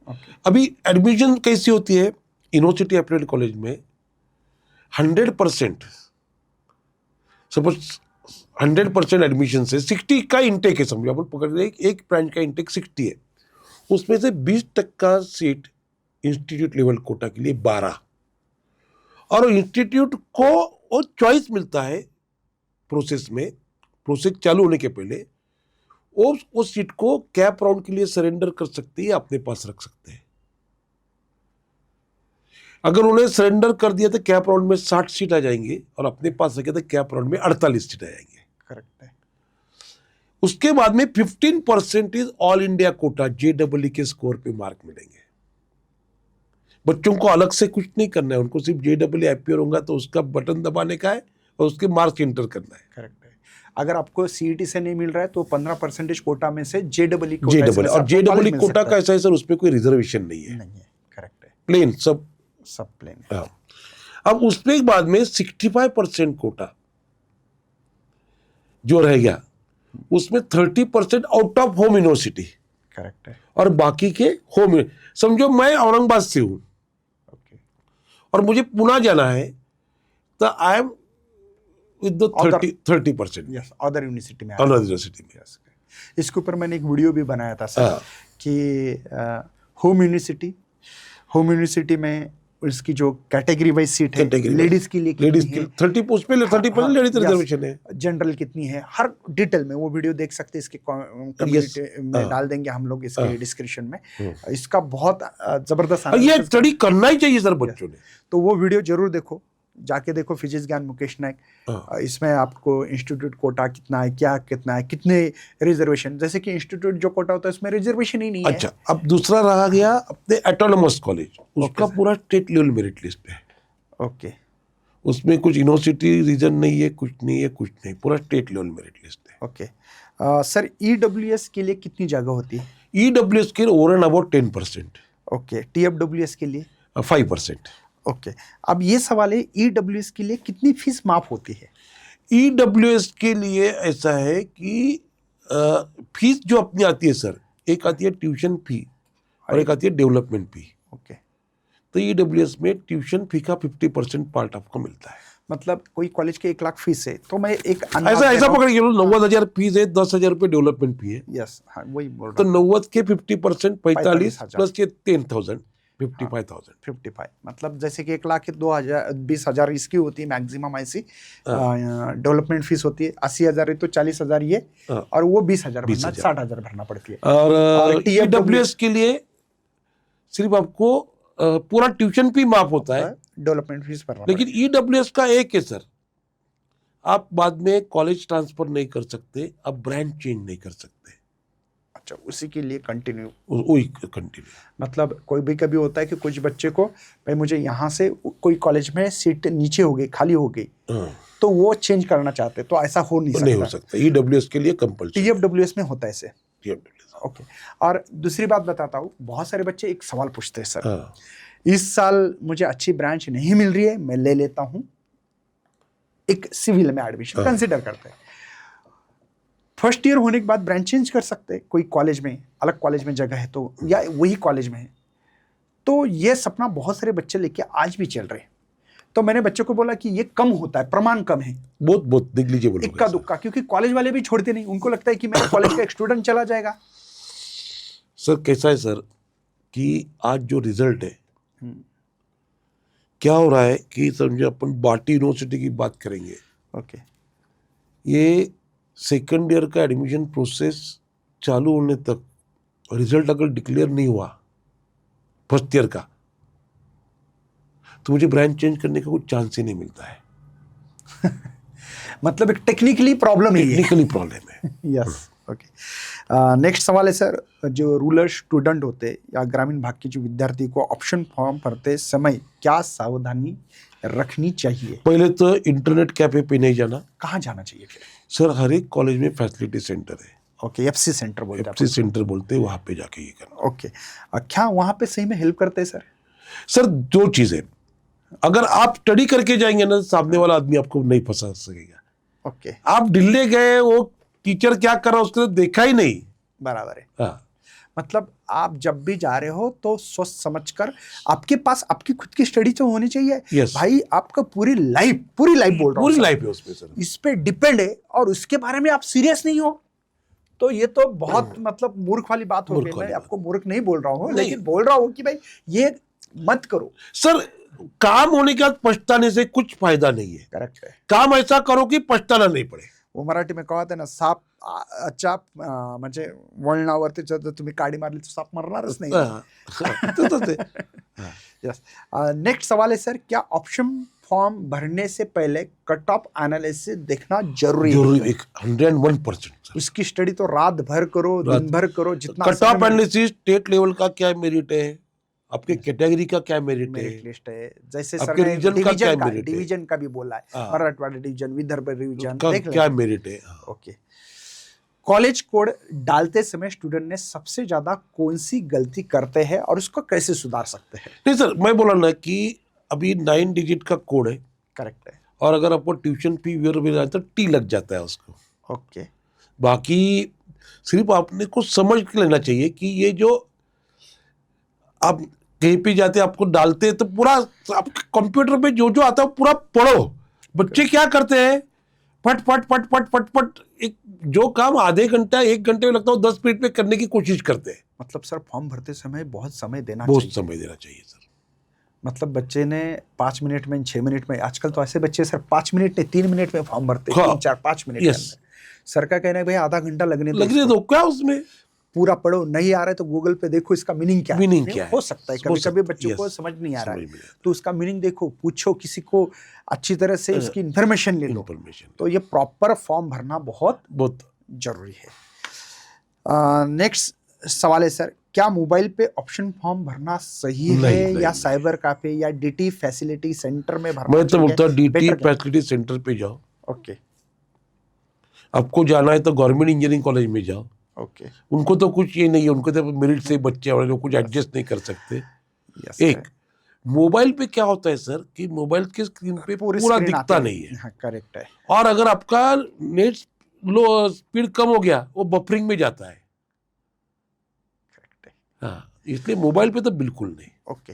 ओके अभी एडमिशन कैसी होती है यूनिवर्सिटी एफिलिएटेड कॉलेज में? 100%, सपोज 100% एडमिशन से 60 का इंटेक है, समझो अपन पकड़ रहे एक ब्रांच का इंटेक 60 है, उसमें से 20% सीट इंस्टीट्यूट लेवल कोटा के लिए 12, और इंस्टीट्यूट को वो चॉइस मिलता है प्रोसेस में, प्रोसेस चालू होने के पहले वो उस सीट को कैप राउंड के लिए सरेंडर कर सकते हैं या अपने पास रख सकते हैं। अगर उन्हें सरेंडर कर दिया तो कैप राउंड में 60 सीट आ जाएंगे, और अपने पास रखे तो कैप राउंड में 48 सीट आ जाएंगे। करेक्ट है। उसके बाद में 15% is all India quota, JEE के स्कोर पे मार्क मिलेंगे। बच्चों को अलग से कुछ नहीं करना है, उनको सिर्फ JEE अपियर होगा तो उसका बटन दबाने का है और उसके मार्क्स एंटर करना है। करेक्ट है। अगर आपको CET से नहीं मिल रहा है तो 15% कोटा में से JEE और JEE कोटा का ऐसा है सर, उसमें कोई रिजर्वेशन नहीं है। करेक्ट है, प्लेन सब प्लेन है। हाँ। अब उसके बाद में 65% कोटा जो रह गया, उसमें 30% out of home university. Correct है। और बाकी के होम, समझो मैं औरंगाबाद से हूं ओके और मुझे पुणे जाना है, तो I am with the 30%। Yes, other university में। अदर यूनिवर्सिटी में। इसके ऊपर मैंने एक वीडियो भी बनाया था सर, हाँ। कि होम यूनिवर्सिटी में इसकी जो कैटेगरी वाइज सीट है, लेडीज के लिए लेडीज की 30%, उसमें 30% लेडीज रिजर्वेशन है। जनरल कितनी है, हर डिटेल में वो वीडियो देख सकते हैं। इसके कम्युनिटी में डाल देंगे हम लोग इसके डिस्क्रिप्शन में। इसका बहुत जबरदस्त ये स्टडी करना ही चाहिए सर बच्चों ने। तो वो वीडियो जरूर देखो, जाके देखो। फिजिक्स ज्ञान मुकेश नायक, इसमें आपको इंस्टीट्यूट कोटा कितना है, क्या कितना है, कितने रिजर्वेशन, जैसे कि इंस्टीट्यूट जो कोटा होता है उसमें रिजर्वेशन ही नहीं है। अच्छा, अब दूसरा रहा गया अपने एटोनॉमस कॉलेज, उसका पूरा स्टेट लेवल मेरिट लिस्ट है। ओके, उसमें कुछ यूनिवर्सिटी रीजन नहीं है, कुछ नहीं है, कुछ नहीं, पूरा स्टेट लेवल मेरिट लिस्ट है। ओके सर, EWS के लिए कितनी जगह होती है? EWS के over and about 10%। Okay, TFWS के लिए 5%। ओके, अब ये सवाल है, ईडब्ल्यूएस के लिए कितनी फीस माफ होती है? ईडब्ल्यूएस के लिए ऐसा है कि फीस जो अपनी आती है सर, एक आती है ट्यूशन फी और एक आती है डेवलपमेंट फी। ओके, तो ईडब्ल्यूएस में ट्यूशन फी का 50% पार्ट आपको मिलता है। मतलब कोई कॉलेज के 1 लाख फीस है तो मैं एक ऐसा पकड़ के 90,000 फीस है, 10,000 रुपये डेवलपमेंट फी है। यस, हाँ वही बोल तो रहा हूँ। 90 के 50% 45 45,000 प्लस के 10,000 55,000। 55, मतलब जैसे कि 1 लाख के 2,000 20,000 इसकी होती है मैक्सिमम ऐसी, डेवलपमेंट फीस होती है 80,000 है तो 40,000 ये, हाँ। और वो 20,000 भरना, 20,000 60,000 भरना पड़ती है। और TFW ईडब्ल्यूएस के लिए सिर्फ आपको पूरा ट्यूशन फी माफ होता है, डेवलपमेंट फीस भरना लेकिन ईडब्ल्यूएस का एक है सर, आप बाद में कॉलेज ट्रांसफर नहीं कर सकते, आप ब्रांच चेंज नहीं कर सकते। अच्छा, उसी के लिए कंटिन्यू, वही कंटिन्यू। मतलब कोई भी कभी होता है कि कुछ बच्चे को भाई मुझे यहाँ से कोई कॉलेज में सीट नीचे हो गई, खाली हो गई, तो वो चेंज करना चाहते, तो ऐसा हो नहीं सकता। नहीं हो सकता, ईडब्ल्यूएस के लिए कंपल्सरी। टीएफडब्ल्यूएस में होता है ऐसे। TFWS। ओके, और दूसरी बात बताता हूँ, बहुत सारे बच्चे एक सवाल पूछते हैं, सर हाँ। इस साल मुझे अच्छी ब्रांच नहीं मिल रही है, मैं ले लेता हूँ एक सिविल में एडमिशन, कंसिडर करते हैं, फर्स्ट ईयर होने के बाद ब्रांच चेंज कर सकते हैं, कोई कॉलेज में, अलग कॉलेज में जगह है तो, या वही कॉलेज में है, तो ये सपना बहुत सारे बच्चे लेके आज भी चल रहे हैं। तो मैंने बच्चों को बोला कि ये कम होता है, प्रमाण कम है, बहुत नेग्लिजिबल, इक्का दुक्का, क्योंकि कॉलेज वाले भी छोड़ते नहीं, उनको लगता है कि मेरा कॉलेज का एक स्टूडेंट चला जाएगा। सर कैसा है सर कि आज जो रिजल्ट है, क्या हो रहा है कि समझे अपन बाटी यूनिवर्सिटी की बात करेंगे, ओके, ये सेकंड ईयर का एडमिशन प्रोसेस चालू होने तक रिजल्ट अगर डिक्लेयर नहीं हुआ फर्स्ट ईयर का, तो मुझे ब्रांच चेंज करने का कुछ चांस ही नहीं मिलता है। मतलब एक टेक्निकली प्रॉब्लम है, टेक्निकली प्रॉब्लम है। Yes, okay. नेक्स्ट सवाल है सर, जो रूरल स्टूडेंट होते या ग्रामीण भाग के जो विद्यार्थी को ऑप्शन फॉर्म भरते समय क्या सावधानी रखनी चाहिए? पहले तो इंटरनेट कैफे पे नहीं जाना। कहाँ जाना चाहिए फिर? सर हर एक कॉलेज में फैसिलिटी सेंटर है, ओके, एफसी सेंटर बोलते हैं, एफसी सेंटर बोलते हैं, वहाँ पे जाके ये करना। ओके, क्या वहाँ पे सही में हेल्प करते हैं सर? सर दो चीजें, अगर आप स्टडी करके जाएंगे ना, सामने वाला आदमी आपको नहीं फंसा सकेगा। ओके, आप दिल्ली गए, वो टीचर क्या कर रहा है उसको देखा ही नहीं, बराबर है। हाँ। मतलब आप जब भी जा रहे हो तो सोच समझकर, आपके पास आपकी खुद की स्टडी तो होनी चाहिए। Yes. भाई आपका पूरी लाइफ बोल रहा हूँ, पूरी लाइफ है उसमें सर, इस पे डिपेंड है, और उसके बारे में आप सीरियस नहीं हो, तो ये तो बहुत मतलब मूर्ख वाली बात हो गई। मैं आपको मूर्ख नहीं बोल रहा हूँ, लेकिन बोल रहा हूँ कि भाई ये मत करो सर। काम होने के बाद पछताने से कुछ फायदा नहीं है। करेक्ट है, काम ऐसा करो कि पछताना नाही पडे। वो मराठी में कहते ना, साप चाप म्हणजे वळणावरती जर तुम्ही काडी मारली तो साप मरणारच नाही। यस, नेक्स्ट सवाल है सर, क्या ऑप्शन फॉर्म भरने से पहले कट ऑफ एनालिसिस देखना जरूरी है? 101%। उसकी स्टडी तो रात भर करो, दिन भर करो, जितना cut off analysis, state level का क्या मेरिट है, आपके कैटेगरी का क्या मेरिट है, लिस्ट है, जैसे आपके रीजन का क्या मेरिट है, डिवीजन का भी बोला है, मराठवाड़ा डिवीजन, विदर्भ डिवीजन, क्या मेरिट है। ओके, कॉलेज कोड डालते समय स्टूडेंट ने सबसे ज्यादा कौन सी गलती करते हैं और उसको कैसे सुधार सकते हैं? नहीं सर, मैं बोला ना कि अभी 9 डिजिट का कोड है, करेक्ट है, और अगर आपको ट्यूशन फी तो टी लग जाता है उसको। ओके, बाकी सिर्फ आपने को समझ के लेना चाहिए कि ये जो आप कहीं पे जाते आपको डालते हैं तो पूरा आपके कंप्यूटर पे जो जो आता है पूरा पढ़ो। बच्चे क्या करते हैं, फट फट फट फट फट फट, एक जो काम आधे घंटा 1 घंटे में लगता है 10 मिनट में करने की कोशिश करते हैं। मतलब सर फॉर्म भरते समय बहुत समय देना बहुत चाहिए। समय देना चाहिए सर। मतलब बच्चे ने 5 मिनट में, 6 मिनट में, आजकल तो ऐसे बच्चे सर 5 मिनट नहीं 3 मिनट में फॉर्म भरते हैं, 3 4 5 मिनट के अंदर। सर का कहना है भाई आधा घंटा लगने दो, क्या उसमें पूरा पढ़ो, नहीं आ रहा है तो गूगल पे देखो इसका मीनिंग क्या है। हो सकता है कभी कभी बच्चों को समझ नहीं आ रहा है, तो उसका मीनिंग देखो, पूछो किसी को, अच्छी तरह से उसकी इंफॉर्मेशन ले लो। तो ये प्रॉपर फॉर्म भरना बहुत जरूरी है। नेक्स्ट सवाल है सर, क्या मोबाइल पे ऑप्शन फॉर्म भरना सही है या साइबर कैफे या डीटी फैसिलिटी सेंटर में भरना? मैं तो बोलता हूँ डीटी फैसिलिटी सेंटर पे जाओ। ओके, आपको जाना है तो गवर्नमेंट इंजीनियरिंग कॉलेज में जाओ। ओके, उनको तो कुछ ये नहीं है, उनको तो मेरिट से बच्चे वाले लोग कुछ एडजस्ट नहीं कर सकते। एक मोबाइल पे क्या होता है सर कि मोबाइल के स्क्रीन पे पूरी पूरा screen दिखता आती नहीं है, हाँ करेक्ट है। और अगर आपका नेट लो स्पीड कम हो गया वो बफरिंग में जाता है। करेक्ट है। हाँ, इसलिए मोबाइल पे तो बिल्कुल नहीं। ओके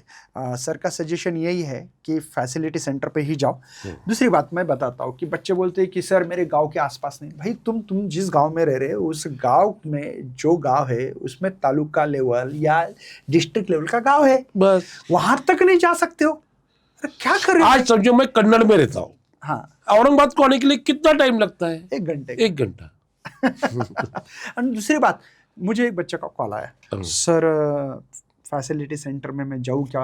सर का सजेशन यही है कि फैसिलिटी सेंटर पे ही जाओ। हम्म। दूसरी बात मैं बताता हूँ कि बच्चे बोलते हैं कि सर मेरे गांव के आसपास नहीं। भाई तुम जिस गांव में रह रहे हो उस गांव में जो गांव है उसमें तालुका लेवल या डिस्ट्रिक्ट लेवल का गांव है, बस वहां तक नहीं जा सकते हो। अरे क्या कर रहे हो? आज समझो मैं कन्नड़ में रहता हूँ, हाँ औरंगाबाद को आने के लिए कितना टाइम लगता है? 1 घंटे। 1 घंटा। और दूसरी बात, मुझे एक बच्चे का कॉल आया, हाँ। सर फैसिलिटी सेंटर में मैं जाऊँ क्या,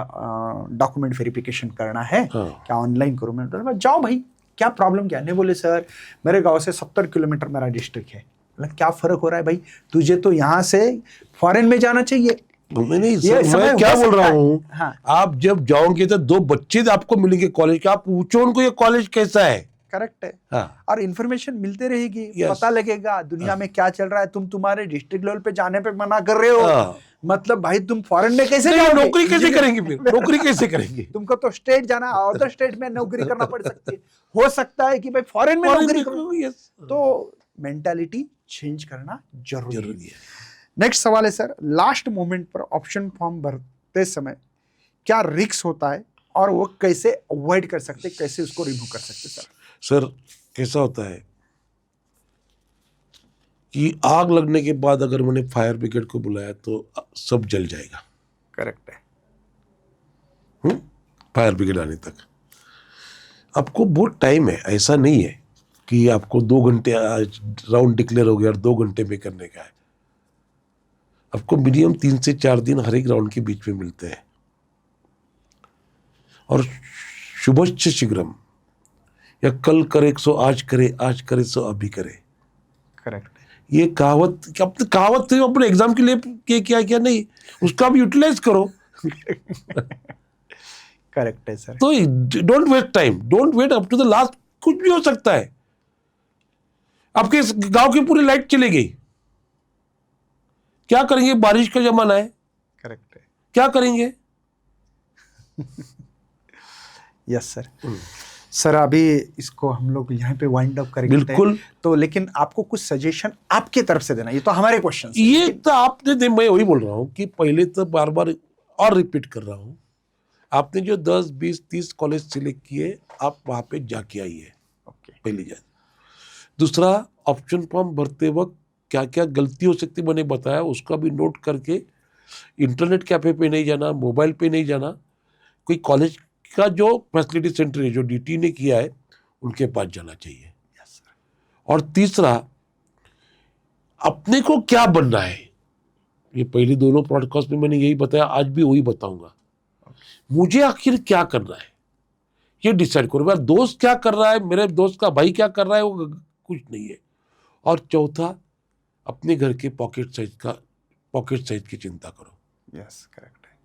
डॉक्यूमेंट वेरिफिकेशन करना है, हाँ। क्या ऑनलाइन करूँ? मैंने बोला जाओ भाई, क्या प्रॉब्लम क्या? नहीं बोले सर मेरे गांव से 70 किलोमीटर मेरा डिस्ट्रिक्ट है। मतलब क्या फर्क हो रहा है भाई, तुझे तो यहाँ से फॉरेन में जाना चाहिए। नहीं ये सर, समय मैं हो क्या बोल सकता रहा है। हूँ, हाँ आप जब जाओगे तो 2 बच्चे आपको मिलेंगे कॉलेज के, आप पूछो उनको ये कॉलेज कैसा है। करेक्ट है। हाँ, और इन्फॉर्मेशन मिलते रहेगी, Yes. पता लगेगा दुनिया में क्या चल रहा है। तुम्हारे डिस्ट्रिक्ट लेवल पे जाने पे मना कर रहे हो, हाँ। मतलब भाई तुम फॉरेन में कैसे नहीं, जाओगे? नौकरी कैसे करेंगे फिर? नौकरी कैसे करेंगे? तुमको तो स्टेट जाना, अदर स्टेट में नौकरी करना पड़ सकती है। हो सकता है कि भाई फॉरेन में नौकरी करो। Yes. तो मेंटालिटी चेंज करना जरूरी जरूरी है। है। नेक्स्ट सवाल है सर, लास्ट मोमेंट पर ऑप्शन फॉर्म भरते समय क्या रिस्क होता है और वो कैसे अवॉइड कर सकते, कैसे उसको रिमूव कर सकते? सर कैसा होता है कि आग लगने के बाद अगर मैंने फायर ब्रिगेड को बुलाया तो सब जल जाएगा। करेक्ट है। फायर ब्रिगेड आने तक आपको बहुत टाइम है, ऐसा नहीं है कि आपको 2 घंटे आज राउंड डिक्लेयर हो गया और 2 घंटे में करने का है। आपको मिनिमम 3 से 4 दिन हर एक राउंड के बीच में मिलते हैं। और शुभश्च शीघ्रम, या कल करे सो आज करे, आज करे सो अभी करे। करेक्ट है। ये कहावत थे अपने एग्जाम के लिए क्या नहीं, उसका आप यूटिलाइज करो। करेक्ट है सर। तो don't waste time, don't wait up to the last. कुछ भी हो सकता है, आपके गांव की पूरी लाइट चली गई, क्या करेंगे? बारिश का जमाना है, करेक्ट है। क्या करेंगे? Yes sir. सर अभी इसको हम लोग यहाँ पे वाइंड अप करेंगे। बिल्कुल। तो लेकिन आपको कुछ सजेशन आपके तरफ से देना, ये तो हमारे क्वेश्चन ये तो आपने मैं वही बोल रहा हूँ कि पहले तो बार बार और रिपीट कर रहा हूँ, आपने जो 10, 20, 30 कॉलेज सिलेक्ट किए, आप वहां पे जाके आइए। ओके। पहली बात। दूसरा, ऑप्शन फॉर्म भरते वक्त क्या क्या गलती हो सकती मैंने बताया, उसका भी नोट करके इंटरनेट कैफे पे नहीं जाना, मोबाइल पे नहीं जाना, कोई कॉलेज का जो फैसिलिटी सेंटर है जो डीटी ने किया है उनके पास जाना चाहिए। और तीसरा, अपने को क्या बनना है, ये पहले दोनों पॉडकास्ट में मैंने यही बताया, आज भी वही बताऊंगा। मुझे आखिर क्या करना है ये डिसाइड करो। मेरा दोस्त क्या कर रहा है, मेरे दोस्त का भाई क्या कर रहा है, वो कुछ नहीं है। और चौथा, अपने घर के पॉकेट साइज की चिंता करो। यस करेक्ट है।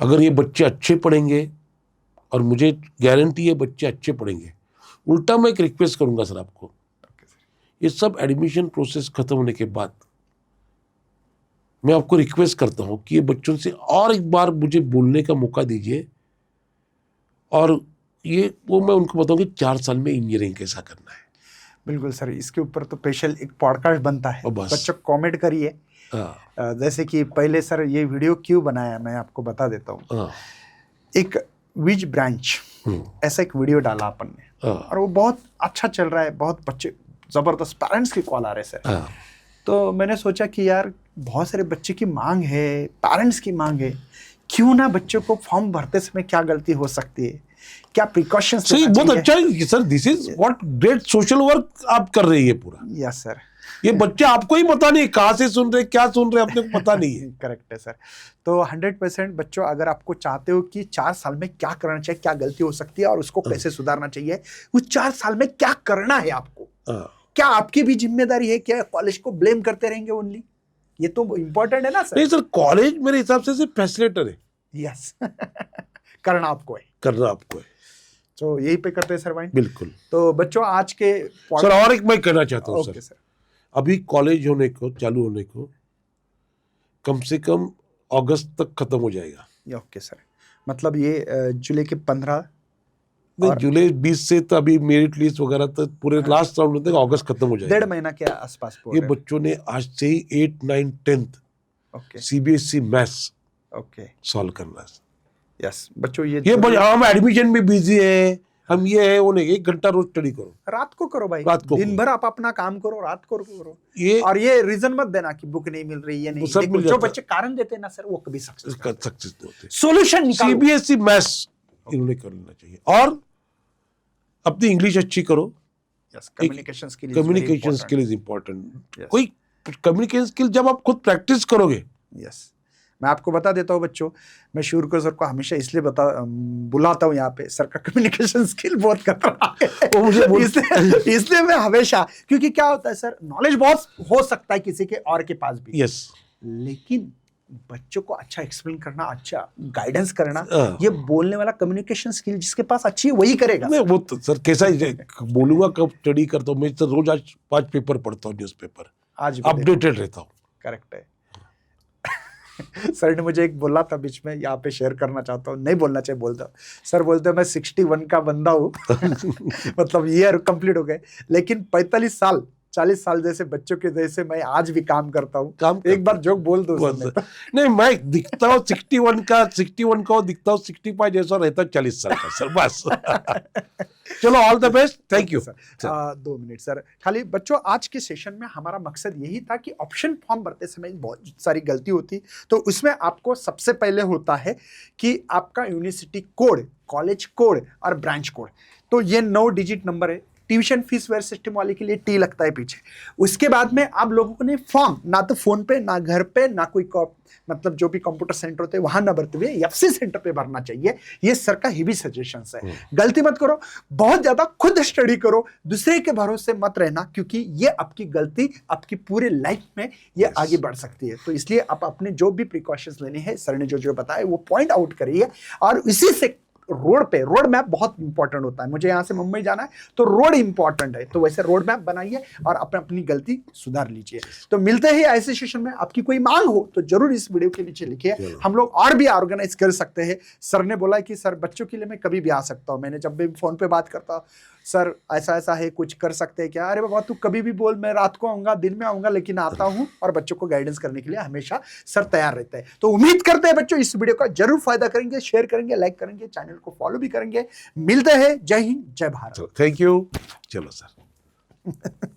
अगर ये बच्चे अच्छे पढ़ेंगे, और मुझे गारंटी है बच्चे अच्छे पढ़ेंगे, उल्टा मैं एक रिक्वेस्ट करूंगा सर आपको, ये सब एडमिशन प्रोसेस खत्म होने के बाद मैं आपको रिक्वेस्ट करता हूं कि ये बच्चों से और एक बार मुझे बोलने का मौका दीजिए, और ये वो मैं उनको बताऊं कि 4 साल में इंजीनियरिंग कैसा करना है। बिल्कुल सर, इसके ऊपर तो स्पेशल एक पॉडकास्ट बनता है। बच्चों कमेंट करिए। जैसे कि पहले सर ये वीडियो क्यों बनाया मैं आपको बता देता हूँ। एक विच ब्रांच ऐसा एक वीडियो डाला अपन ने, और वो बहुत अच्छा चल रहा है, बहुत बच्चे जबरदस्त पेरेंट्स की कॉल आ रहे सर। तो मैंने सोचा कि यार बहुत सारे बच्चे की मांग है, पेरेंट्स की मांग है, क्यों ना बच्चों को फॉर्म भरते समय क्या गलती हो सकती है, क्या प्रिकॉशंस सही, बहुत अच्छा है sir. This is what great social work आप कर रही है पूरा। Yes sir. ये बच्चे आपको ही पता नहीं कहाँ से सुन रहे, क्या सुन रहे, अपने को पता नहीं है। करेक्ट है सर। तो 100% बच्चों, अगर आपको चाहते हो कि 4 साल में क्या करना चाहिए, क्या गलती हो सकती है और उसको कैसे सुधारना चाहिए, उस 4 साल में क्या करना है आपको, क्या आपकी भी जिम्मेदारी है, क्या कॉलेज को ब्लेम करते रहेंगे ओनली? ये तो इंपॉर्टेंट है ना सर। नहीं सर, कॉलेज मेरे हिसाब से सिर्फ फैसिलिटेटर है। यस करना आपको है, करना आपको है। तो यही पे करते हैं सर वाइन। बिल्कुल। तो बच्चों आज के सर और एक मैं कहना चाहता हूँ सर, अभी कॉलेज होने को चालू होने को कम से कम अगस्त तक खत्म हो जाएगा। Okay sir. मतलब ये जुलाई के 15 नहीं, और- जुलाई 20 से तो अभी मेरिट लिस्ट वगैरह तो पूरे लास्ट राउंड तक अगस्त खत्म हो जाएगा। 1.5 महीना के आसपास ये बच्चों ने आज से ही 8, 9, 10th okay CBSE maths okay solve करना है। यस बच्चों ये हम एडमिशन में बिजी है, हम ये है वो नहीं, 1 घंटा रोज स्टडी करो। रात को करो भाई, रात को दिन करो। भर आप अपना काम करो, रात को करो। ये और ये रीजन मत देना कि बुक नहीं मिल रही, ये नहीं। सब देखो, मिल जो जाता है। बच्चे कारण देते हैं ना सर, वो कभी सक्सेस सक्सेस नहीं होते। सॉल्यूशन निकालो। सीबीएसई मैथ्स इन्होंने कर लेना चाहिए, और अपनी इंग्लिश अच्छी करो। Yes communication skill communication skill is important. Yes. कोई कम्युनिकेशन स्किल जब आप खुद प्रैक्टिस करोगे। यस मैं आपको बता देता हूँ बच्चों, मैं शूरकर सर को हमेशा इसलिए बुलाता हूँ यहाँ पे, सर का कम्युनिकेशन स्किल बहुत खतरनाक है। वो मुझे इसलिए मैं हमेशा, क्योंकि क्या होता है सर, नॉलेज बहुत हो सकता है किसी के और के पास भी, यस, लेकिन बच्चों को अच्छा एक्सप्लेन करना, अच्छा गाइडेंस करना, हाँ। ये बोलने वाला कम्युनिकेशन स्किल जिसके पास अच्छी है वही करेगा। नहीं वो तो सर कैसा ही बोलूंगा, कब स्टडी करता हूँ मैं तो रोज आज 5 पेपर पढ़ता हूँ, न्यूज़पेपर आज भी अपडेटेड रहता हूँ। करेक्ट है। सर ने मुझे एक बोला था बीच में, यहाँ पे शेयर करना चाहता हूँ, नहीं बोलना चाहिए, बोलता हूँ। सर बोलते हैं मैं 61 का बंदा हूँ मतलब ईयर कंप्लीट हो गए, लेकिन 45 साल 40 साल जैसे बच्चों के जैसे मैं आज भी काम करता हूँ। एक बार जोक बोल दो उसमें। नहीं, मैं दिखता हूँ 61 का दिखता हूँ 65 जैसा रहता है 40 साल का सर, बस। चलो all the best, thank you. 2 minute sir, खाली बच्चों आज के सेशन में हमारा मकसद यही था कि ऑप्शन फॉर्म भरते समय बहुत सारी गलती होती, तो उसमें आपको सबसे पहले होता है कि आपका यूनिवर्सिटी कोड, कॉलेज कोड और ब्रांच कोड। तो ये 9 डिजिट नंबर है। ट्यूशन फीस वेयर सिस्टम वाले के लिए टी लगता है पीछे। उसके बाद में आप लोगों ने फॉर्म ना तो फोन पे, ना घर पे, ना कोई मतलब जो भी कंप्यूटर सेंटर होते हैं वहां ना भरते हुए एफसी सेंटर पे भरना चाहिए। ये सर का हेवी सजेशंस है। गलती मत करो, बहुत ज्यादा खुद स्टडी करो, दूसरे के भरोसे मत रहना, क्योंकि ये आपकी गलती आपकी पूरे लाइफ में ये आगे बढ़ सकती है। तो इसलिए आप अपने जो भी प्रिकॉशंस लेने हैं, सर ने जो जो बताया वो पॉइंट आउट करिए, और इसी से रोड मैप बहुत इंपॉर्टेंट होता है। मुझे यहाँ से मुंबई जाना है तो रोड इंपॉर्टेंट है, तो वैसे रोड मैप बनाइए और अपनी गलती सुधार लीजिए। तो मिलते हैं ऐसे सेशन में। आपकी कोई मांग हो तो जरूर इस वीडियो के नीचे लिखिए, हम लोग और भी ऑर्गेनाइज कर सकते हैं। सर ने बोला कि सर बच्चों के लिए मैं कभी भी आ सकता हूँ। मैंने जब भी फोन पे बात करता, सर ऐसा ऐसा है, कुछ कर सकते हैं क्या? अरे बाबा तू कभी भी बोल, मैं रात को आऊंगा, दिन में आऊंगा, लेकिन आता हूं, और बच्चों को गाइडेंस करने के लिए हमेशा सर तैयार रहते हैं। तो उम्मीद करते हैं बच्चों इस वीडियो का जरूर फायदा करेंगे, शेयर करेंगे, लाइक करेंगे, चैनल को फॉलो भी करेंगे। मिलते हैं। जय हिंद, जय भारत। Thank you. चलो सर।